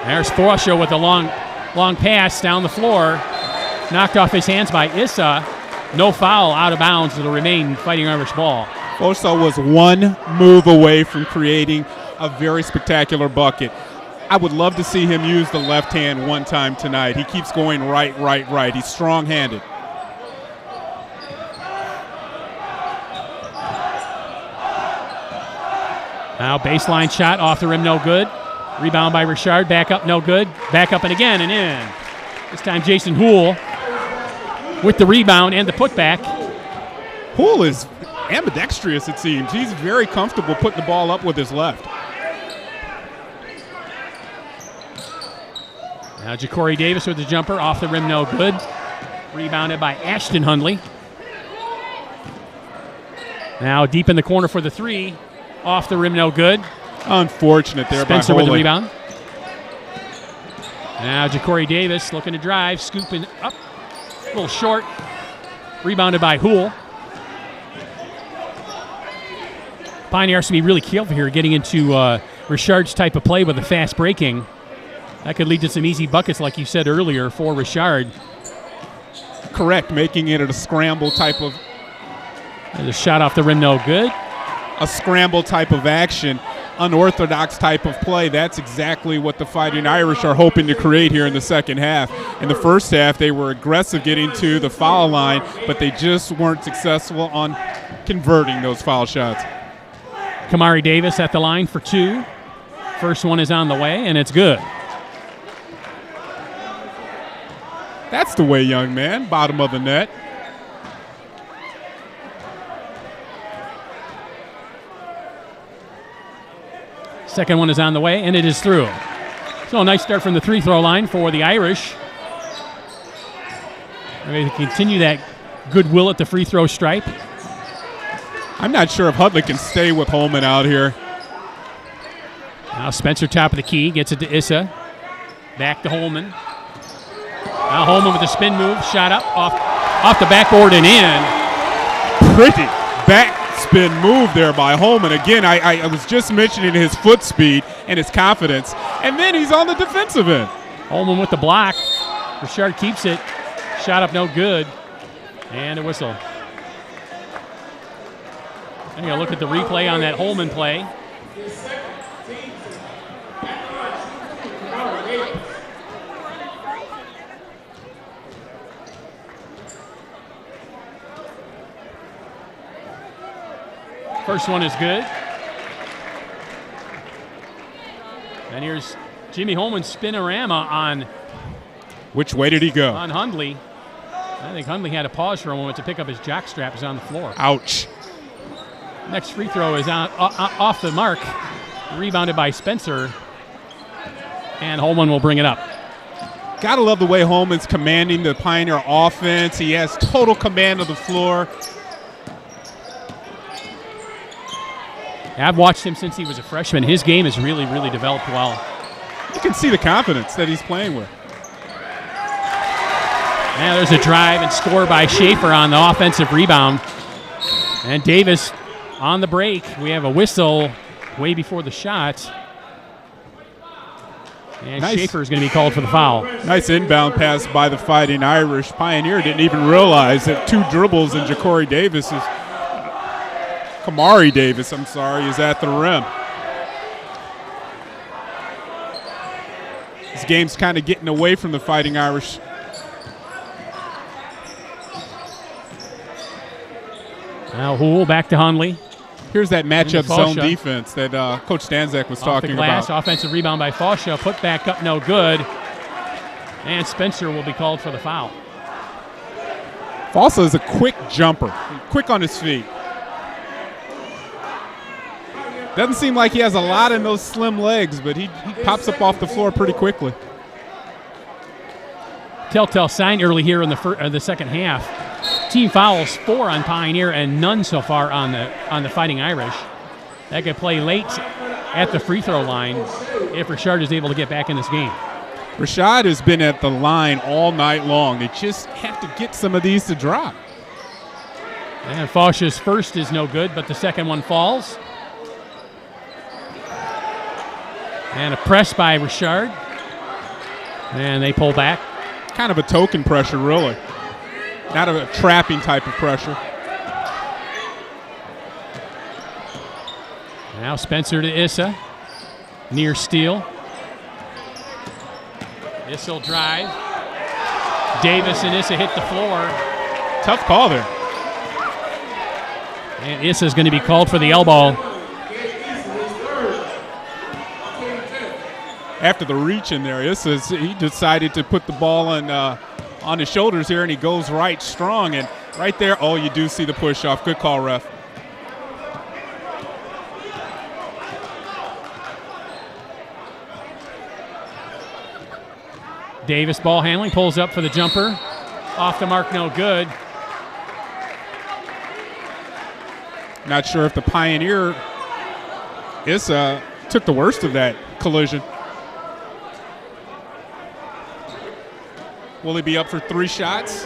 There's Forshaw with a long pass down the floor. Knocked off his hands by Issa. No foul, out of bounds. It'll remain Fighting Irish ball. Forshaw was one move away from creating a very spectacular bucket. I would love to see him use the left hand one time tonight. He keeps going right, right, right. He's strong-handed. Now baseline shot off the rim, no good. Rebound by Richard, back up, no good. Back up and again and in. This time Jason Houle with the rebound and the putback. Houle is ambidextrous, it seems. He's very comfortable putting the ball up with his left. Now Ja'Cory Davis with the jumper, off the rim, no good. Rebounded by Ashton Hundley. Now deep in the corner for the three. Off the rim, no good. Unfortunate there by Spencer Holy. with the rebound. Now Ja'Cory Davis looking to drive, scooping up. A little short. Rebounded by Houle. Pioneer has to be really careful here getting into Richard's type of play with the fast breaking. That could lead to some easy buckets, like you said earlier, for Richard. Correct, making it a scramble type of... There's a shot off the rim, no good. A scramble type of action, unorthodox type of play. That's exactly what the Fighting Irish are hoping to create here in the second half. In the first half, they were aggressive getting to the foul line, but they just weren't successful on converting those foul shots. Kamari Davis at the line for two. First one is on the way, and it's good. That's the way, young man. Bottom of the net. Second one is on the way, and it is through. So a nice start from the free throw line for the Irish. They continue that goodwill at the free throw stripe. I'm not sure if Hudley can stay with Holman out here. Now Spencer top of the key, gets it to Issa. Back to Holman. Now Holman with a spin move, shot up off the backboard and in. Pretty back spin move there by Holman. Again, I was just mentioning his foot speed and his confidence, and then he's on the defensive end. Holman with the block. Richard keeps it. Shot up no good. And a whistle. And you look at the replay on that Holman play. First one is good. And here's Jimmy Holman's spinorama on. Which way did he go? On Hundley. I think Hundley had to pause for a moment to pick up his jockstrap. Is on the floor. Ouch. Next free throw is off the mark. Rebounded by Spencer. And Holman will bring it up. Gotta love the way Holman's commanding the Pioneer offense. He has total command of the floor. I've watched him since he was a freshman. His game has really, really developed well. You can see the confidence that he's playing with. Now there's a drive and score by Schaefer on the offensive rebound. And Davis on the break. We have a whistle way before the shot. And nice. Schaefer is going to be called for the foul. Nice inbound pass by the Fighting Irish. Pioneer didn't even realize that 2 dribbles and Kamari Davis, is at the rim. This game's kind of getting away from the Fighting Irish. Now Houle back to Hundley. Here's that matchup zone defense that Coach Stanczak was talking about. Offensive rebound by Fosha. Put back up, no good. And Spencer will be called for the foul. Fossa is a quick jumper, quick on his feet. Doesn't seem like he has a lot in those slim legs, but he pops up off the floor pretty quickly. Telltale sign early here in the second half. Team fouls 4 on Pioneer and none so far on the Fighting Irish. That could play late at the free throw line if Richard is able to get back in this game. Rashad has been at the line all night long. They just have to get some of these to drop. And Fosha's first is no good, but the second one falls. And a press by Richard. And they pull back. Kind of a token pressure, really. Not a trapping type of pressure. Now Spencer to Issa. Near steal. Issa will drive. Davis and Issa hit the floor. Tough call there. And Issa's going to be called for the elbow. After the reach in there, he decided to put the ball on his shoulders here, and he goes right strong. And right there, you do see the push off. Good call, ref. Davis ball handling, pulls up for the jumper. Off the mark, no good. Not sure if the Pioneer Issa took the worst of that collision. Will he be up for 3 shots?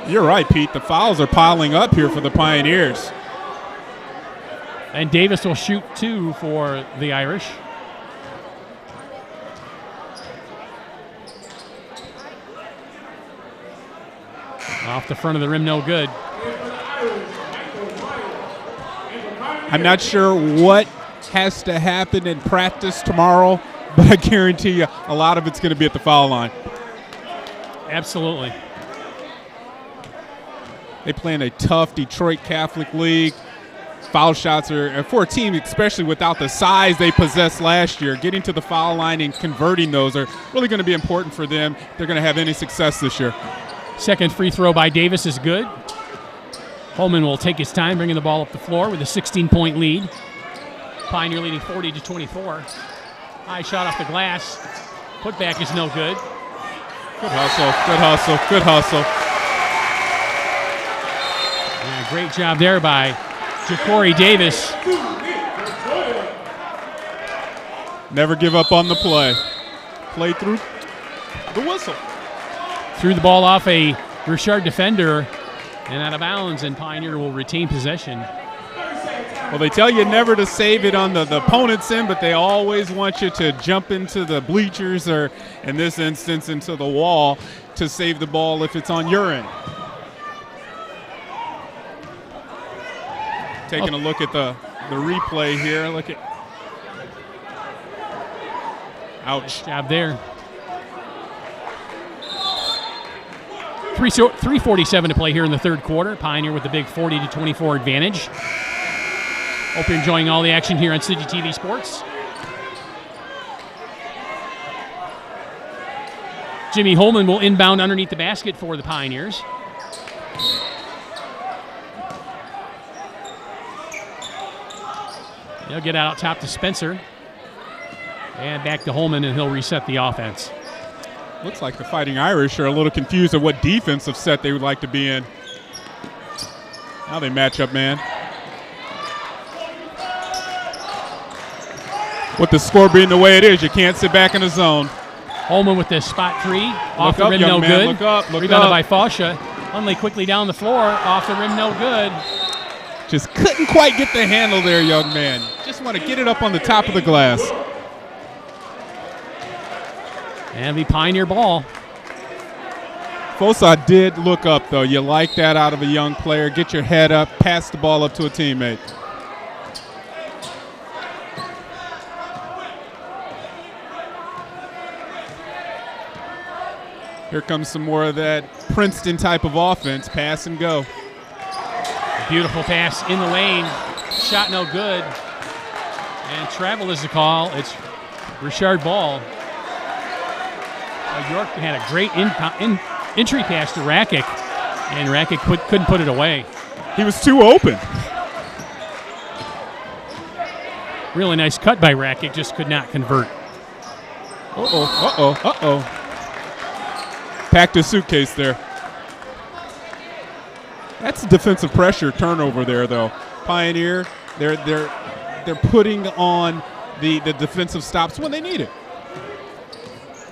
You're right, Pete. The fouls are piling up here for the Pioneers. And Davis will shoot 2 for the Irish. Off the front of the rim, no good. I'm not sure what has to happen in practice tomorrow, but I guarantee you a lot of it's going to be at the foul line. Absolutely. They play in a tough Detroit Catholic League. Foul shots are, for a team, especially without the size they possessed last year, getting to the foul line and converting those are really going to be important for them if they're going to have any success this year. Second free throw by Davis is good. Holman will take his time bringing the ball up the floor with a 16-point lead. Pioneer leading 40-24. High shot off the glass. Putback is no good. Good hustle, good hustle, good hustle. Yeah, great job there by Ja'Cory Davis. Never give up on the play. Play through the whistle. Threw the ball off a Richard defender and out of bounds, and Pioneer will retain possession. Well, they tell you never to save it on the opponent's end, but they always want you to jump into the bleachers or, in this instance, into the wall to save the ball if it's on your end. Taking a look at the replay here. Look at. Ouch. Nice job there. 3:47 to play here in the third quarter. Pioneer with the big 40-24 advantage. Hope you're enjoying all the action here on City TV Sports. Jimmy Holman will inbound underneath the basket for the Pioneers. He'll get out top to Spencer. And back to Holman, and he'll reset the offense. Looks like the Fighting Irish are a little confused at what defensive set they would like to be in. Now they match up, man. With the score being the way it is, you can't sit back in the zone. Holman with the spot three. Off the rim, no good. Look up, look Rebounded up. by Fascia. Hunley quickly down the floor. Off the rim, no good. Just couldn't quite get the handle there, young man. Just want to get it up on the top of the glass. And the Pioneer ball. Fossa did look up, though. You like that out of a young player. Get your head up, pass the ball up to a teammate. Here comes some more of that Princeton type of offense, pass and go. Beautiful pass in the lane. Shot no good. And travel is the call. It's Richard Ball. York had a great entry pass to Rakic, and Rakic couldn't put it away. He was too open. Really nice cut by Rakic, just could not convert. Uh-oh. Packed his suitcase there. That's a defensive pressure turnover there, though. Pioneer, they're putting on the defensive stops when they need it.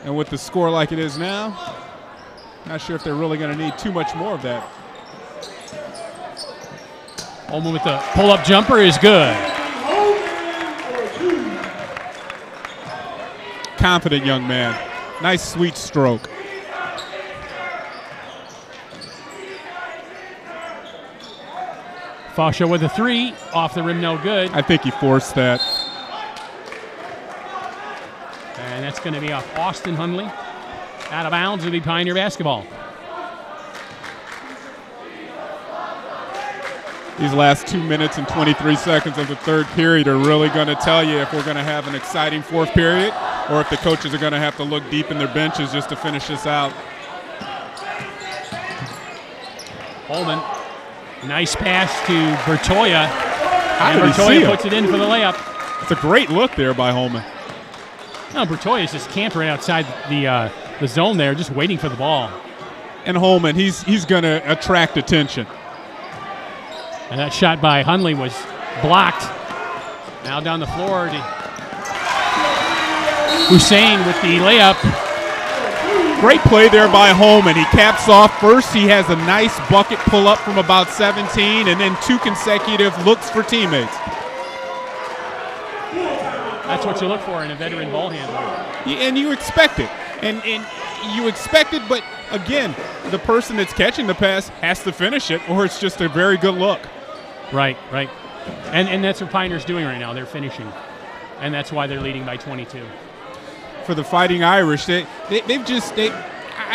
And with the score like it is now, not sure if they're really going to need too much more of that. Holman with the pull-up jumper is good. Confident young man. Nice, sweet stroke. Fascia with a three. Off the rim, no good. I think he forced that. And that's going to be off Austin Hunley. Out of bounds will be Pioneer basketball. These last 2 minutes and 23 seconds of the third period are really going to tell you if we're going to have an exciting fourth period or if the coaches are going to have to look deep in their benches just to finish this out. Holman, nice pass to Bertoya. How And did he see Bertoya him? puts it in for the layup. It's a great look there by Holman. No, Bertoya's just camped right outside the zone there, just waiting for the ball. And Holman, he's going to attract attention. And that shot by Hunley was blocked. Now down the floor to Hussein with the layup. Great play there by Holman. He caps off. First, he has a nice bucket pull-up from about 17, and then 2 consecutive looks for teammates. That's what you look for in a veteran ball handler. And you expect it. And you expect it, but again, the person that's catching the pass has to finish it, or it's just a very good look. Right. And that's what Pioneer's doing right now. They're finishing. And that's why they're leading by 22. For the Fighting Irish, I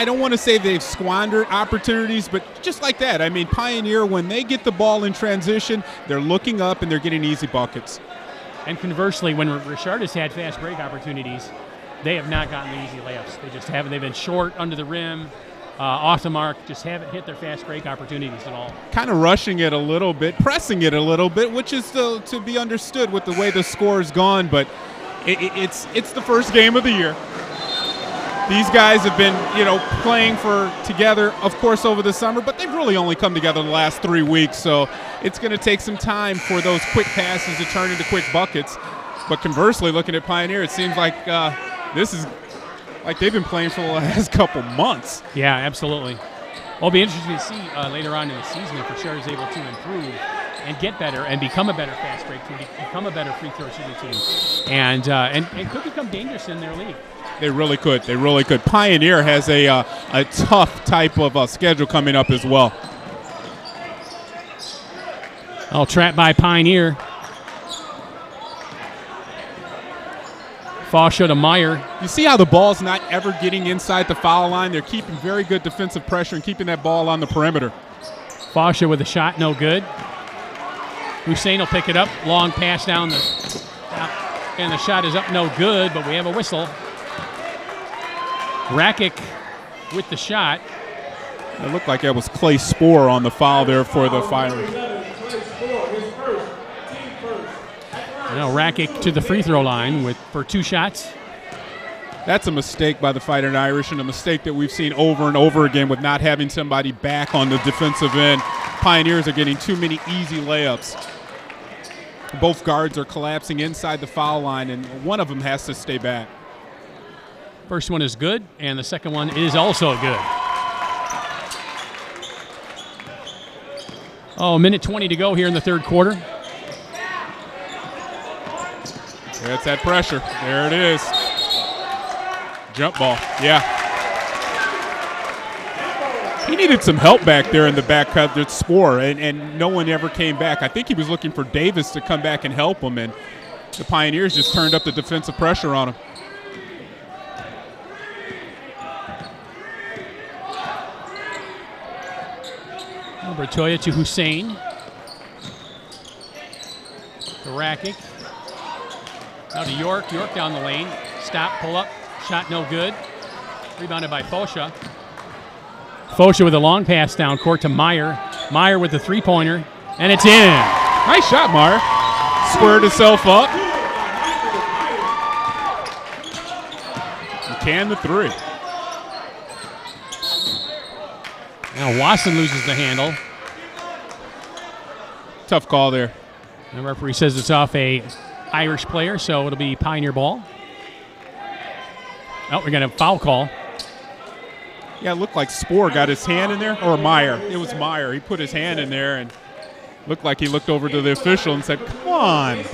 don't want to say they've squandered opportunities, but just like that. I mean, Pioneer, when they get the ball in transition, they're looking up and they're getting easy buckets. And conversely, when Richard has had fast break opportunities, they have not gotten the easy layups. They just haven't. They've been short, under the rim, off the mark, just haven't hit their fast break opportunities at all. Kind of rushing it a little bit, pressing it a little bit, which is to be understood with the way the score has gone, but it's the first game of the year. These guys have been, playing together, of course, over the summer, but they've really only come together the last 3 weeks, so it's going to take some time for those quick passes to turn into quick buckets. But conversely, looking at Pioneer, it seems like this is like they've been playing for the last couple months. Yeah, absolutely. Well, it'll be interesting to see later on in the season if Richard is able to improve and get better and become a better fast break team, become a better free throw shooting team, and could become dangerous in their league. They really could. Pioneer has a tough type of schedule coming up as well. All trapped by Pioneer. Fascia to Meyer. You see how the ball's not ever getting inside the foul line? They're keeping very good defensive pressure and keeping that ball on the perimeter. Fascia with a shot, no good. Hussein will pick it up. Long pass down and the shot is up, no good, but we have a whistle. Rakic with the shot. It looked like that was Clay Spoor on the foul there for the Fires. Now Rakic to the free throw line for 2 shots. That's a mistake by the Fighting Irish, and a mistake that we've seen over and over again with not having somebody back on the defensive end. Pioneers are getting too many easy layups. Both guards are collapsing inside the foul line, and one of them has to stay back. First one is good, and the second one is also good. Oh, minute 20 to go here in the third quarter. That's that pressure. There it is. Jump ball. Yeah. He needed some help back there in the back cut. That's Spoor, and no one ever came back. I think he was looking for Davis to come back and help him, and the Pioneers just turned up the defensive pressure on him. Bertoya to Hussein. To Rakic. Now to York. York down the lane. Stop, pull up. Shot no good. Rebounded by Fascia. Fascia with a long pass down court to Meyer. Meyer with the three-pointer, and it's in. Nice shot, Meyer. Squared himself up. And can the three. Now Wasson loses the handle. Tough call there. The referee says it's off a Irish player, so it'll be Pioneer ball. Oh, we're going to foul call. Yeah, it looked like Spoor got his hand in there, or Meyer. It was Meyer. He put his hand in there and looked like he looked over to the official and said, come on.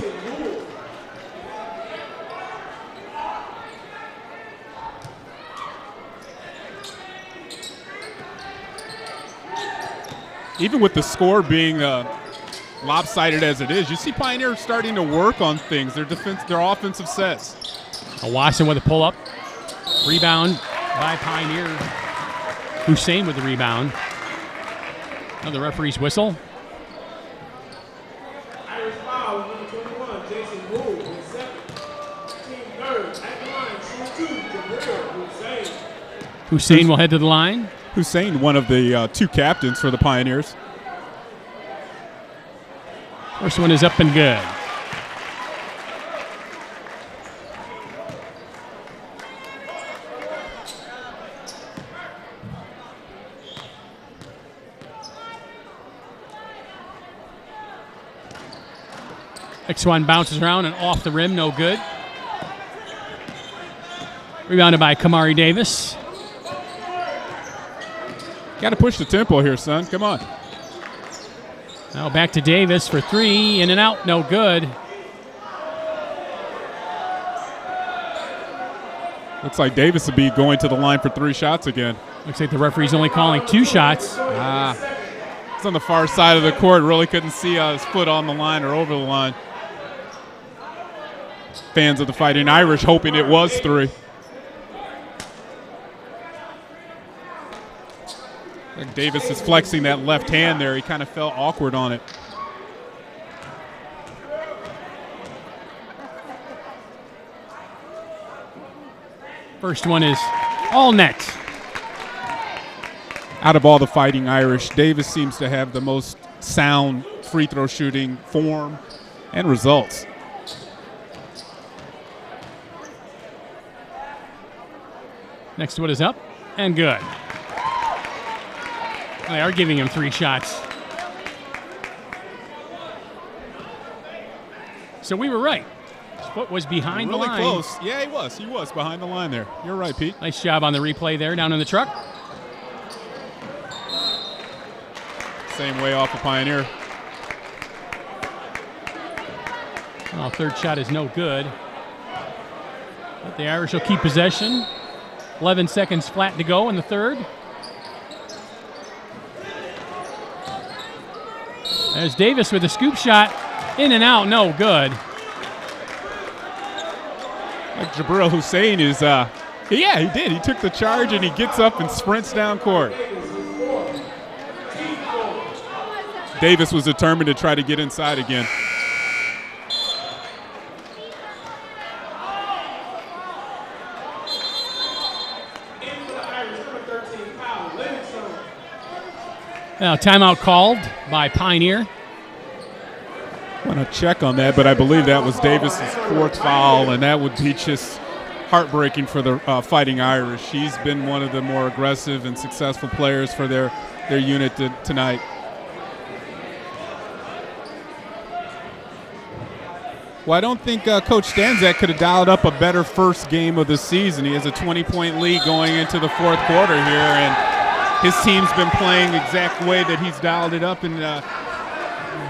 Even with the score being lopsided as it is, you see Pioneer starting to work on things, their offensive sets. Wasson with a pull-up. Rebound by Pioneer. Hussein with the rebound. Now the referee's whistle. Irish foul, number 21, Jason Moore, with 7. Team third, at the line, shoot 2, Gabriel, Hussein. Hussein will head to the line. Hussein, one of the 2 captains for the Pioneers. First one is up and good. Next one bounces around and off the rim, no good. Rebounded by Kamari Davis. Got to push the tempo here, son. Come on. Now back to Davis for 3, in and out, no good. Looks like Davis will be going to the line for 3 shots again. Looks like the referee's only calling 2 shots. It's on the far side of the court. Really couldn't see his foot on the line or over the line. Fans of the Fighting Irish hoping it was 3. Like Davis is flexing that left hand there. He kind of felt awkward on it. First one is all net. Out of all the Fighting Irish, Davis seems to have the most sound free throw shooting form and results. Next one is up and good. They are giving him 3 shots. So we were right. His foot was behind the line. Really close. Yeah, he was. He was behind the line there. You're right, Pete. Nice job on the replay there down in the truck. Same way off of Pioneer. Well, third shot is no good. But the Irish will keep possession. 11 seconds flat to go in the third. There's Davis with a scoop shot. In and out, no good. Like Gabriel Hussein is, yeah, he did. He took the charge and he gets up and sprints down court. Davis was determined to try to get inside again. Now, timeout called by Pioneer. I want to check on that, but I believe that was Davis's 4th foul, and that would be just heartbreaking for the Fighting Irish. He's been one of the more aggressive and successful players for their unit tonight. Well, I don't think Coach Stanzak could have dialed up a better first game of the season. He has a 20-point lead going into the 4th quarter here, and his team's been playing the exact way that he's dialed it up, and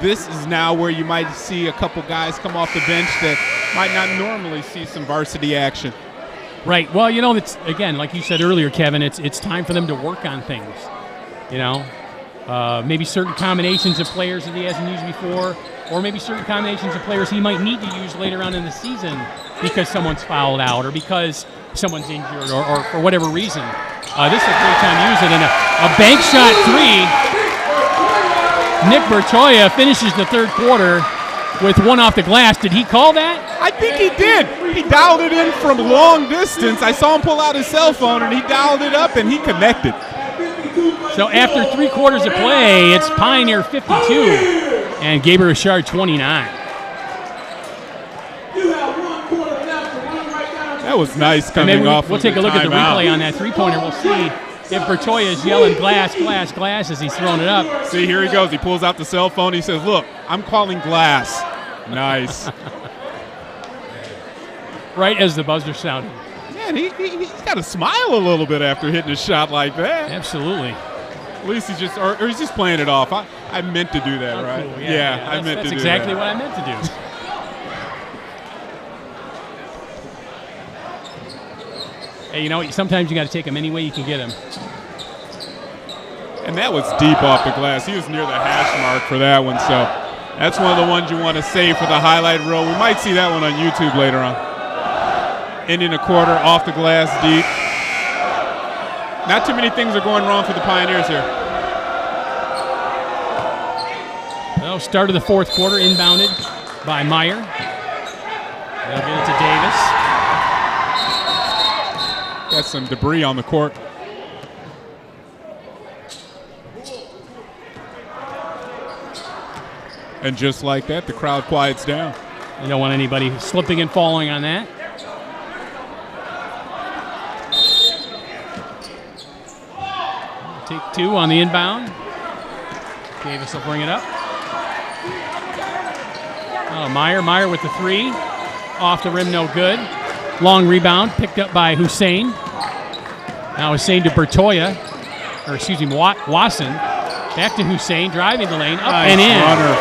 this is now where you might see a couple guys come off the bench that might not normally see some varsity action. Right. Well, you know, it's again, like you said earlier, Kevin, it's time for them to work on things. You know, maybe certain combinations of players that he hasn't used before, or maybe certain combinations of players he might need to use later on in the season because someone's fouled out or because someone's injured or for whatever reason. This is a great time to use it. And a bank shot three. Nick Bertoya finishes the 3rd quarter with one off the glass. Did he call that? I think he did. He dialed it in from long distance. I saw him pull out his cell phone, and he dialed it up, and he connected. So after 3 quarters of play, it's Pioneer 52 and Gabriel Richard 29. That was nice coming off. We'll take a look at the replay on that three-pointer. We'll see if Bertoya is yelling glass, glass, glass as he's throwing it up. See, here he goes. He pulls out the cell phone. He says, look, I'm calling glass. Nice. Right as the buzzer sounded. Man, he's got to smile a little bit after hitting a shot like that. Absolutely. At least he's just, or he's just playing it off. I meant to do that, right? Cool. Yeah, I meant to do that. That's exactly what I meant to do. Hey, you know, sometimes you got to take them any way you can get them. And that was deep off the glass. He was near the hash mark for that one, so that's one of the ones you want to save for the highlight reel. We might see that one on YouTube later on. Ending a quarter off the glass deep. Not too many things are going wrong for the Pioneers here. Well, start of the 4th quarter, inbounded by Meyer. They'll get it to Davis. Got some debris on the court. And just like that, the crowd quiets down. You don't want anybody slipping and falling on that. Take 2 on the inbound. Davis will bring it up. Oh, Meyer with the 3. Off the rim, no good. Long rebound, picked up by Hussein. Now Hussein to Bertoya, or excuse me, Wasson. Back to Hussein, driving the lane, up nice and in. Runner.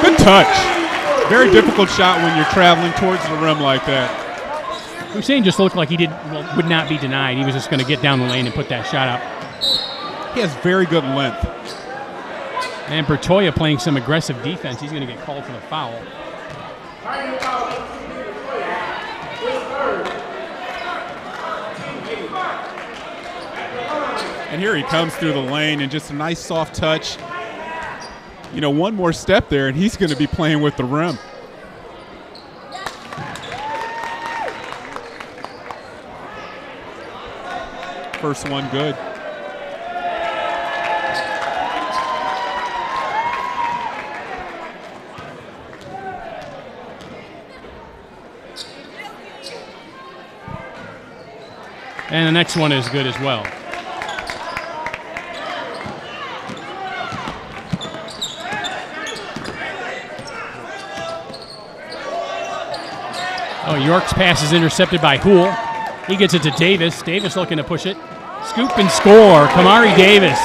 Good touch. Very difficult shot when you're traveling towards the rim like that. Hussein just looked like he would not be denied. He was just going to get down the lane and put that shot up. He has very good length. And Bertoya playing some aggressive defense. He's going to get called for the foul. And here he comes through the lane and just a nice soft touch. You know, one more step there and he's going to be playing with the rim. First one good. And the next one is good as well. Oh, York's pass is intercepted by Houle. He gets it to Davis. Davis looking to push it. Scoop and score. Kamari Davis.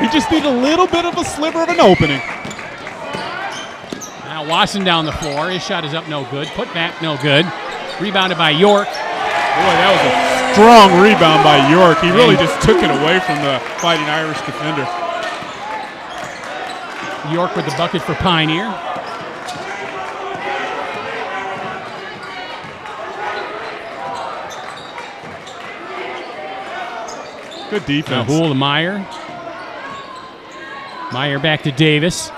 He just needed a little bit of a sliver of an opening. Now Wasson down the floor. His shot is up, no good. Put back, no good. Rebounded by York. Boy, that was a strong rebound by York. He really just took it away from the Fighting Irish defender. York with the bucket for Pioneer. Good defense. Hool to Meyer. Meyer back to Davis.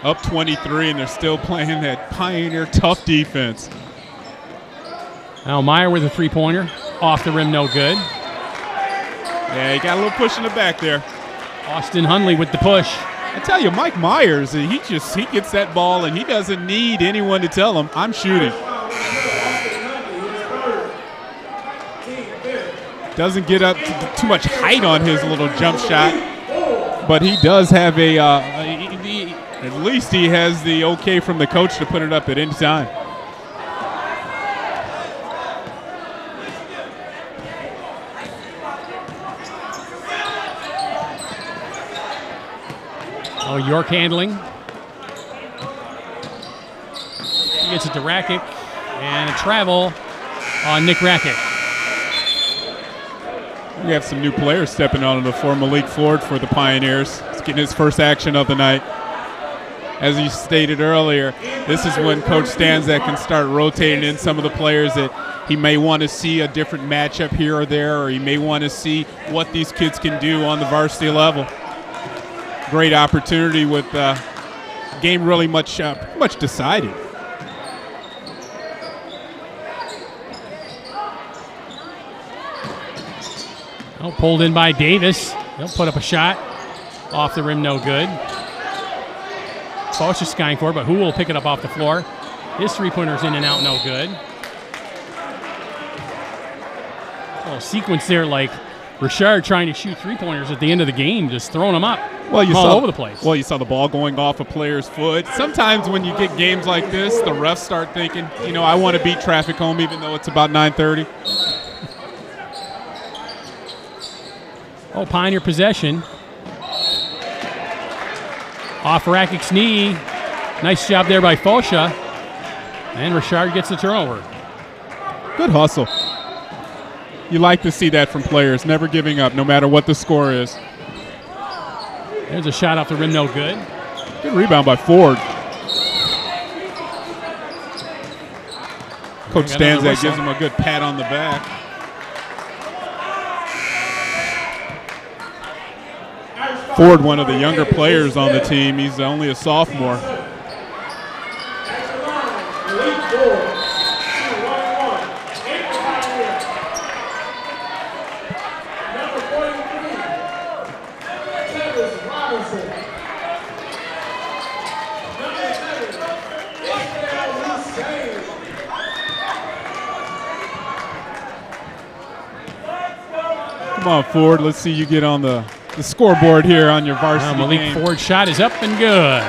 Up 23, and they're still playing that Pioneer tough defense. Now Meyer with a three-pointer. Off the rim, no good. Yeah, he got a little push in the back there. Austin Hundley with the push. I tell you, Mike Myers, he gets that ball, and he doesn't need anyone to tell him, I'm shooting. Doesn't get up to too much height on his little jump shot, but he does have at least he has the okay from the coach to put it up at any time. Oh, York handling. He gets it to Rakic, and a travel on Nick Rakic. We have some new players stepping onto the floor. Malik Ford for the Pioneers. He's getting his first action of the night. As he stated earlier, this is when Coach Stanzak can start rotating in some of the players that he may want to see a different matchup here or there, or he may want to see what these kids can do on the varsity level. Great opportunity with game really much decided. Oh, pulled in by Davis. He'll put up a shot. Off the rim, no good. Foch is skying for it, but who will pick it up off the floor? His three-pointer's in and out, no good. A little sequence there, like Richard trying to shoot three-pointers at the end of the game, just throwing them up all over the place. Well, you saw the ball going off a player's foot. Sometimes when you get games like this, the refs start thinking, I want to beat traffic home even though it's about 9:30. Oh, Pioneer possession. Off Rakic's knee. Nice job there by Fosha. And Richard gets the turnover. Good hustle. You like to see that from players, never giving up no matter what the score is. There's a shot off the rim, no good. Good rebound by Ford. Coach Stanzak gives him a good pat on the back. Ford, one of the younger players on the team. He's only a sophomore. Come on, Ford. Let's see you get on the scoreboard here on your varsity Malik game. Ford shot is up and good.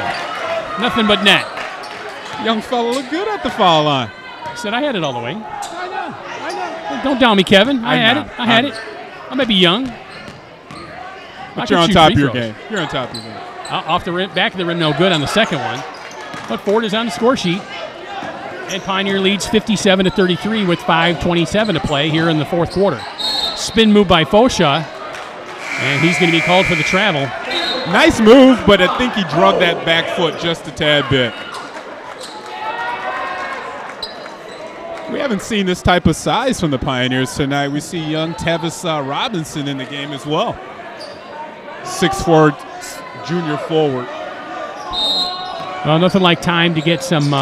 Nothing but net. Young fella looked good at the foul line. I said I had it all the way. I know. Don't down me, Kevin. I had it. I may be young. But you're on top of your game. You're on top of your game. Off the rim, back of the rim, no good on the second one. But Ford is on the score sheet. And Pioneer leads 57-33 with 5:27 to play here in the fourth quarter. Spin move by Fosha. And he's going to be called for the travel. Nice move, but I think he drugged that back foot just a tad bit. We haven't seen this type of size from the Pioneers tonight. We see young Tevis Robinson in the game as well. 6'4", junior forward. Well, nothing like time to get some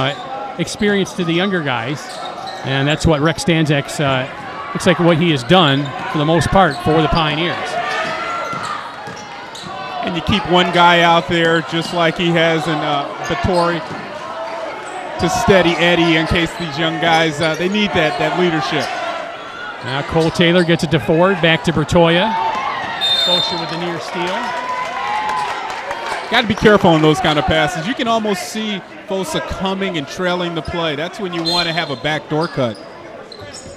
experience to the younger guys. And that's what Rex Stanzak's looks like what he has done for the most part for the Pioneers. And you keep one guy out there just like he has in Vittori to steady Eddie in case these young guys, they need that leadership. Now Cole Taylor gets it to Ford, back to Bertoya. Fosha with the near steal. Got to be careful on those kind of passes. You can almost see Fosa coming and trailing the play. That's when you want to have a backdoor cut.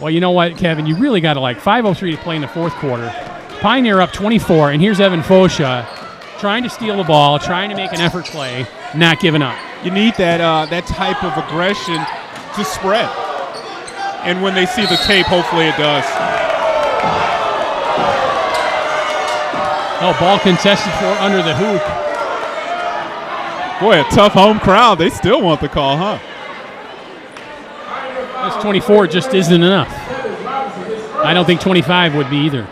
Well, you know what, Kevin? You really got to 5:03 to play in the fourth quarter. Pioneer up 24, and here's Evan Fosha trying to steal the ball, trying to make an effort play, not giving up. You need that type of aggression to spread. And when they see the tape, hopefully it does. Oh, ball contested for under the hoop. Boy, a tough home crowd. They still want the call, huh? This 24 just isn't enough. I don't think 25 would be either.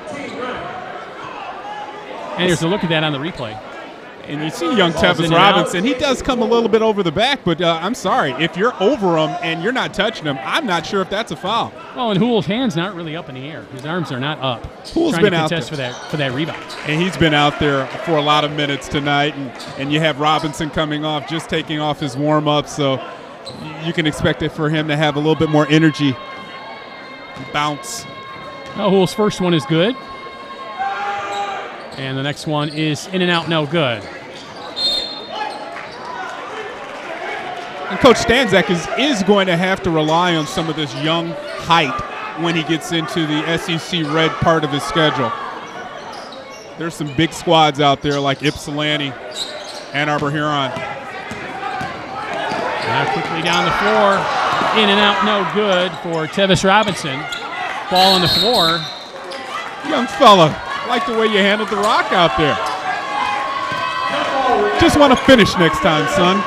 And there's a look at that on the replay. And you see young Ball's in Tevis and Robinson. out. He does come a little bit over the back, but I'm sorry. If you're over him and you're not touching him, I'm not sure if that's a foul. Well, and Hoole's hand's not really up in the air. His arms are not up. Hoole's Trying been to out contest there. for that rebound. And he's been out there for a lot of minutes tonight. And you have Robinson coming off, just taking off his warm-up. So you can expect it for him to have a little bit more energy, bounce. Oh, Hoole's first one is good. And the next one is in and out, no good. And Coach Stanczak is going to have to rely on some of this young height when he gets into the SEC red part of his schedule. There's some big squads out there like Ypsilanti, Ann Arbor Huron. Now quickly down the floor, in and out, no good for Tevis Robinson. Ball on the floor. Young fella, like the way you handled the rock out there. Just want to finish next time, son.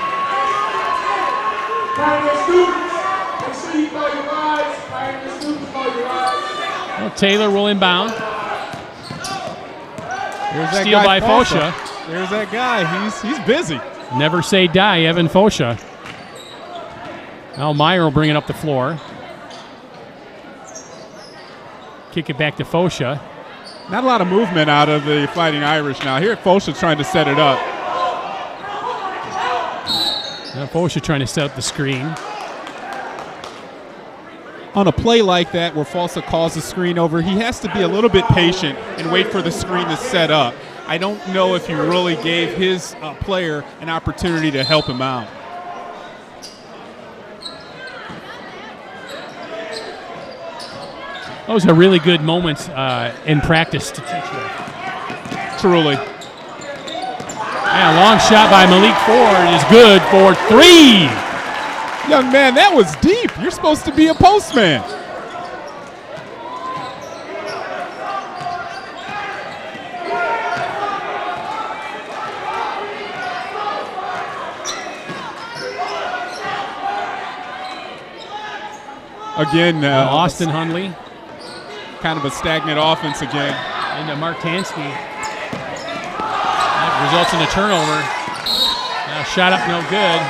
Well, Taylor will inbound. There's that Steal guy by Fosha. There's that guy. He's busy. Never say die, Evan Fosha. Now Meyer will bring it up the floor. Kick it back to Fosha. Not a lot of movement out of the Fighting Irish now. Here, Fosha trying to set it up. Now Fosha trying to set up the screen. On a play like that where Falsa calls the screen over, he has to be a little bit patient and wait for the screen to set up. I don't know if he really gave his player an opportunity to help him out. Those are really good moments in practice to teach with. Truly. Yeah, long shot by Malik Ford is good for three. Young man, that was deep. You're supposed to be a postman. Again, Austin Hundley. Kind of a stagnant offense again. Into Mark Tansky. That results in a turnover. Now shot up, no good.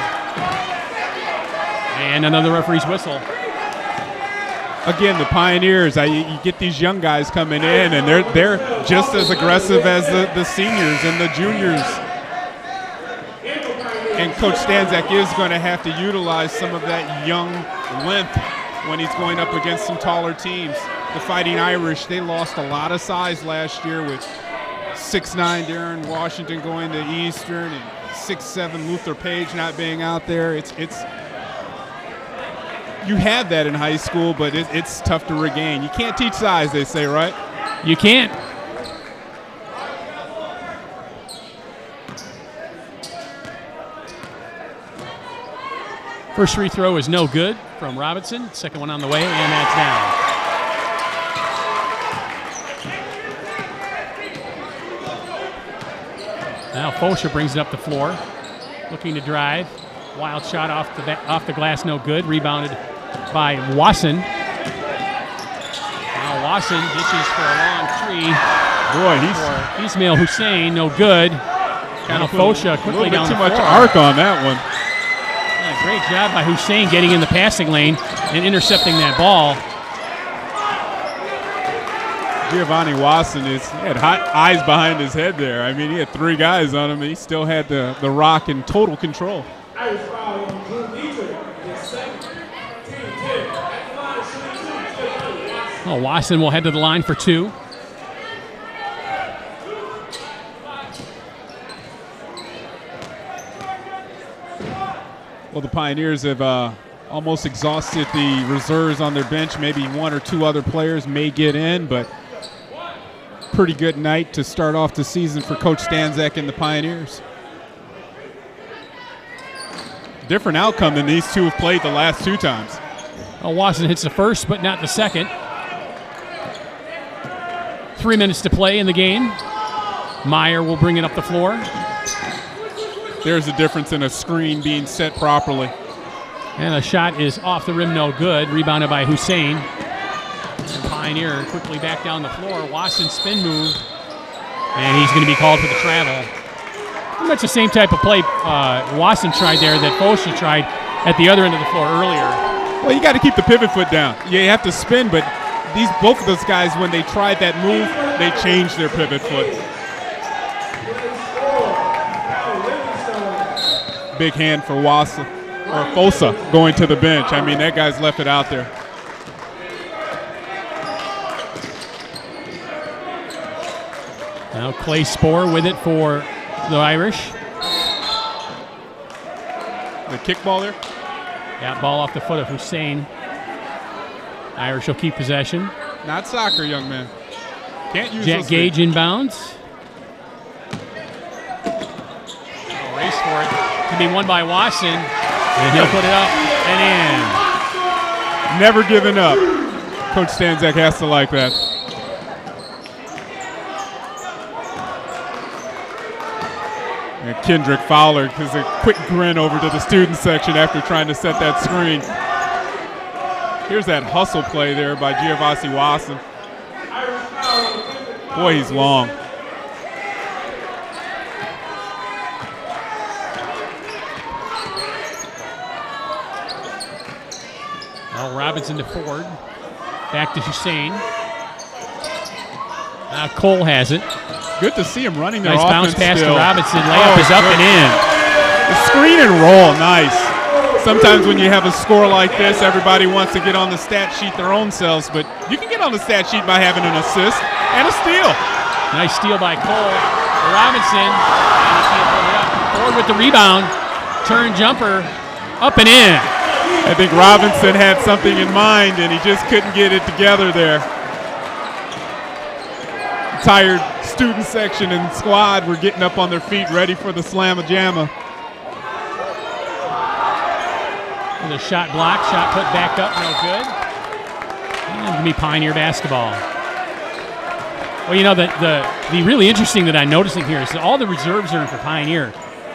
And another referee's whistle. Again, the Pioneers, you get these young guys coming in, and they're just as aggressive as the seniors and the juniors. And Coach Stanczak is going to have to utilize some of that young length when he's going up against some taller teams. The Fighting Irish, they lost a lot of size last year with 6'9" Darren Washington going to Eastern and 6'7" Luther Page not being out there. It's you have that in high school, but it's tough to regain. You can't teach size, they say, right? You can't. First free throw is no good from Robinson. Second one on the way, and that's down. Now Fosha brings it up the floor, looking to drive. Wild shot off the glass, no good. Rebounded by Wasson. Now Wasson dishes for a long three. Boy, for Ismail Hussein, no good. Now Fosha quickly down the floor. A little bit too much arc on that one. Yeah, great job by Hussein getting in the passing lane and intercepting that ball. Giovanni Wasson had hot eyes behind his head there. I mean, he had three guys on him, and he still had the rock in total control. Well, Wasson will head to the line for two. Well, the Pioneers have almost exhausted the reserves on their bench. Maybe one or two other players may get in, but pretty good night to start off the season for Coach Stanczak and the Pioneers. Different outcome than these two have played the last two times. Well, Wasson hits the first, but not the second. 3 minutes to play in the game. Meyer will bring it up the floor. There's a difference in a screen being set properly. And a shot is off the rim, no good. Rebounded by Hussein. And Pioneer quickly back down the floor. Watson spin move. And he's going to be called for the travel. Pretty much the same type of play Watson tried there that Focia tried at the other end of the floor earlier. Well, you got to keep the pivot foot down. Yeah, you have to spin, but both of those guys, when they tried that move, they changed their pivot foot. Big hand for Fosa going to the bench. I mean, that guy's left it out there. Now Clay Spoor with it for the Irish. The kick ball there? Yeah, ball off the foot of Hussein. Irish will keep possession. Not soccer, young man. Can't use Jet those Gage things. inbounds. Race for it. Can be won by Watson. And he'll put it up and in. Never giving up. Coach Stanczak has to like that. And Kendrick Fowler gives a quick grin over to the student section after trying to set that screen. Here's that hustle play there by Giovassi Watson. Boy, he's long. Now Robinson to Ford. Back to Hussein. Now Cole has it. Good to see him running their nice bounce offense pass still. to Robinson. Layup is up and in. The screen and roll, nice. Sometimes when you have a score like this, everybody wants to get on the stat sheet their own selves, but you can get on the stat sheet by having an assist and a steal. Nice steal by Cole. Robinson. And he can't put it up. Ford with the rebound. Turn jumper. Up and in. I think Robinson had something in mind, and he just couldn't get it together there. Tired student section and squad were getting up on their feet, ready for the slamma-jamma. And a shot block, shot put back up, no good. And it's going to be Pioneer basketball. Well, you know, the really interesting that I'm noticing here is that all the reserves are in for Pioneer,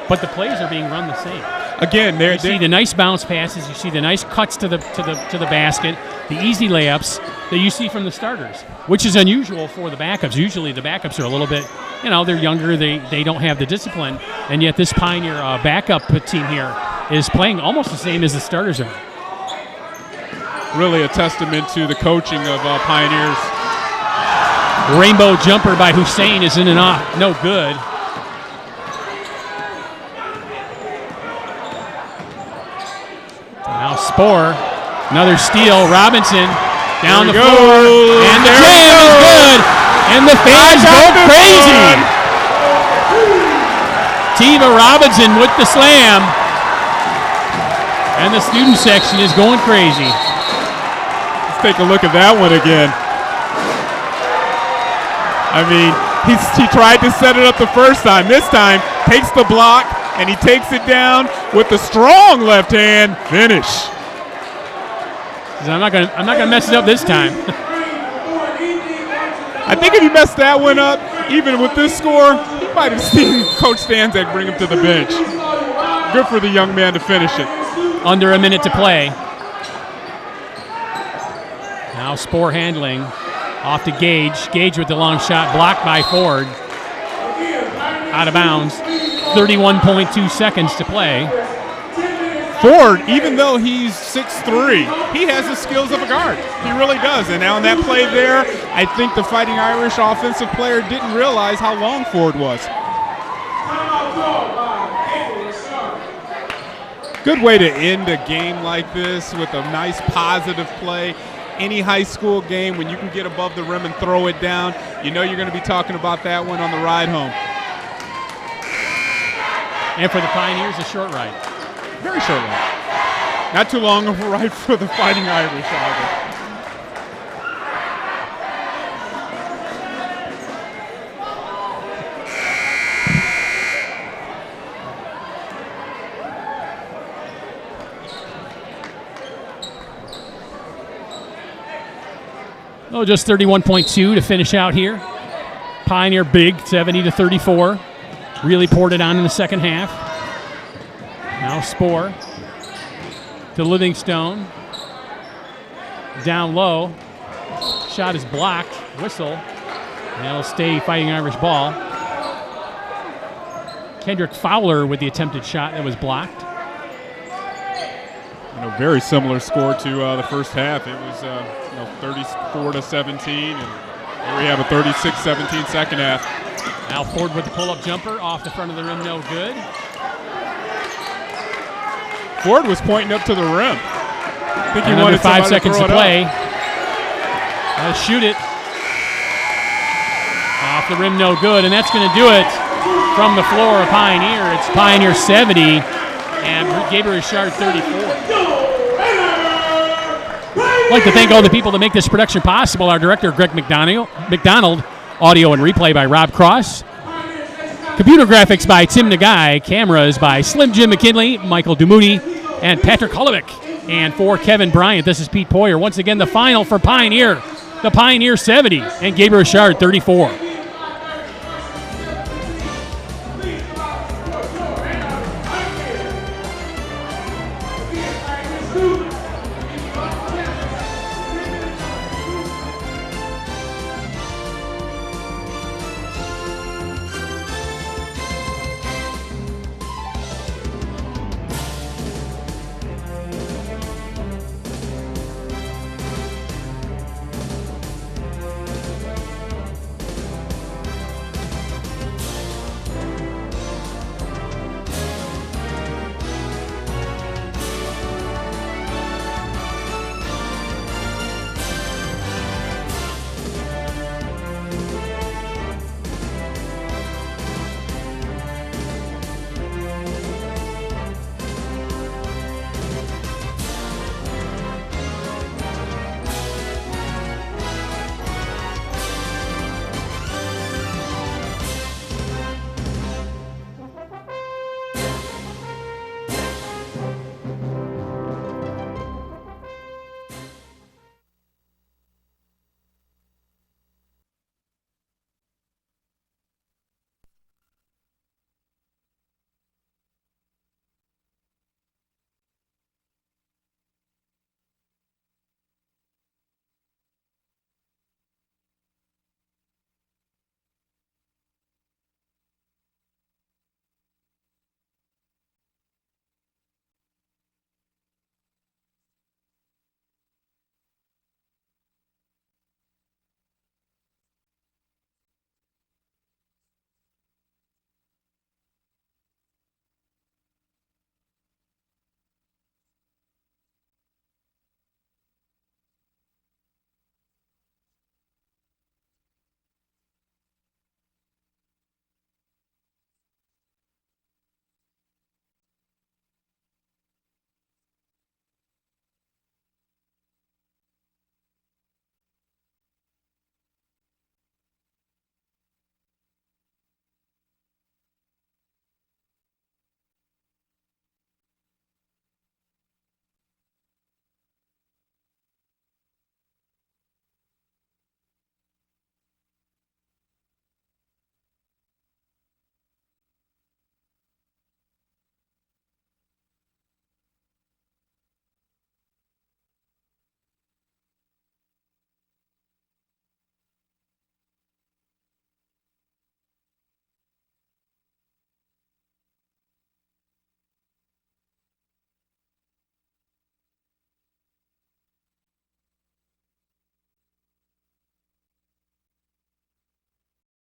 but the plays are being run the same. Again, you see the nice bounce passes, you see the nice cuts to the basket, the easy layups that you see from the starters, which is unusual for the backups. Usually the backups are a little bit, you know, they're younger, they don't have the discipline, and yet this Pioneer backup team here is playing almost the same as the starters are. Really a testament to the coaching of Pioneers. Rainbow jumper by Hussein is in and off, no good. Now Spoor, another steal. Robinson down the floor, and the jam is good, and the fans go crazy. Tiva Robinson with the slam, and the student section is going crazy. Let's take a look at that one again. I mean, he tried to set it up the first time. This time, takes the block, and he takes it down with the strong left hand finish. I'm not gonna mess it up this time. I think if he messed that one up, even with this score, he might have seen Coach Stanczak bring him to the bench. Good for the young man to finish it. Under a minute to play. Now Spoor handling. Off to Gage. Gage with the long shot, blocked by Ford. Out of bounds. 31.2 seconds to play. Ford, even though he's 6'3", he has the skills of a guard. He really does. And now in that play there, I think the Fighting Irish offensive player didn't realize how long Ford was. Good way to end a game like this with a nice positive play. Any high school game, when you can get above the rim and throw it down, you know you're going to be talking about that one on the ride home. And for the Pioneers, a short ride. Very short ride. Not too long of a ride for the Fighting Irish either. Oh, just 31.2 to finish out here. Pioneer big, 70-34. Really poured it on in the second half. Now Spore to Livingstone. Down low. Shot is blocked. Whistle. And it'll stay Fighting Irish ball. Kendrick Fowler with the attempted shot that was blocked. Very similar score to the first half. It was 34-17, and here we have a 36-17 second half. Now Ford with the pull-up jumper off the front of the rim, no good. Ford was pointing up to the rim. I think he Another wanted 5 seconds to play. Up. Let's shoot it. Off the rim, no good, and that's going to do it from the floor of Pioneer. It's Pioneer 70 and Gabriel 34. I'd like to thank all the people that make this production possible. Our director, Greg McDonald, audio and replay by Rob Cross, computer graphics by Tim Nagai, cameras by Slim Jim McKinley, Michael Dumuti, and Patrick Holovic. And for Kevin Bryant, this is Pete Poyer. Once again, the final for Pioneer, the Pioneer 70 and Gabriel 34.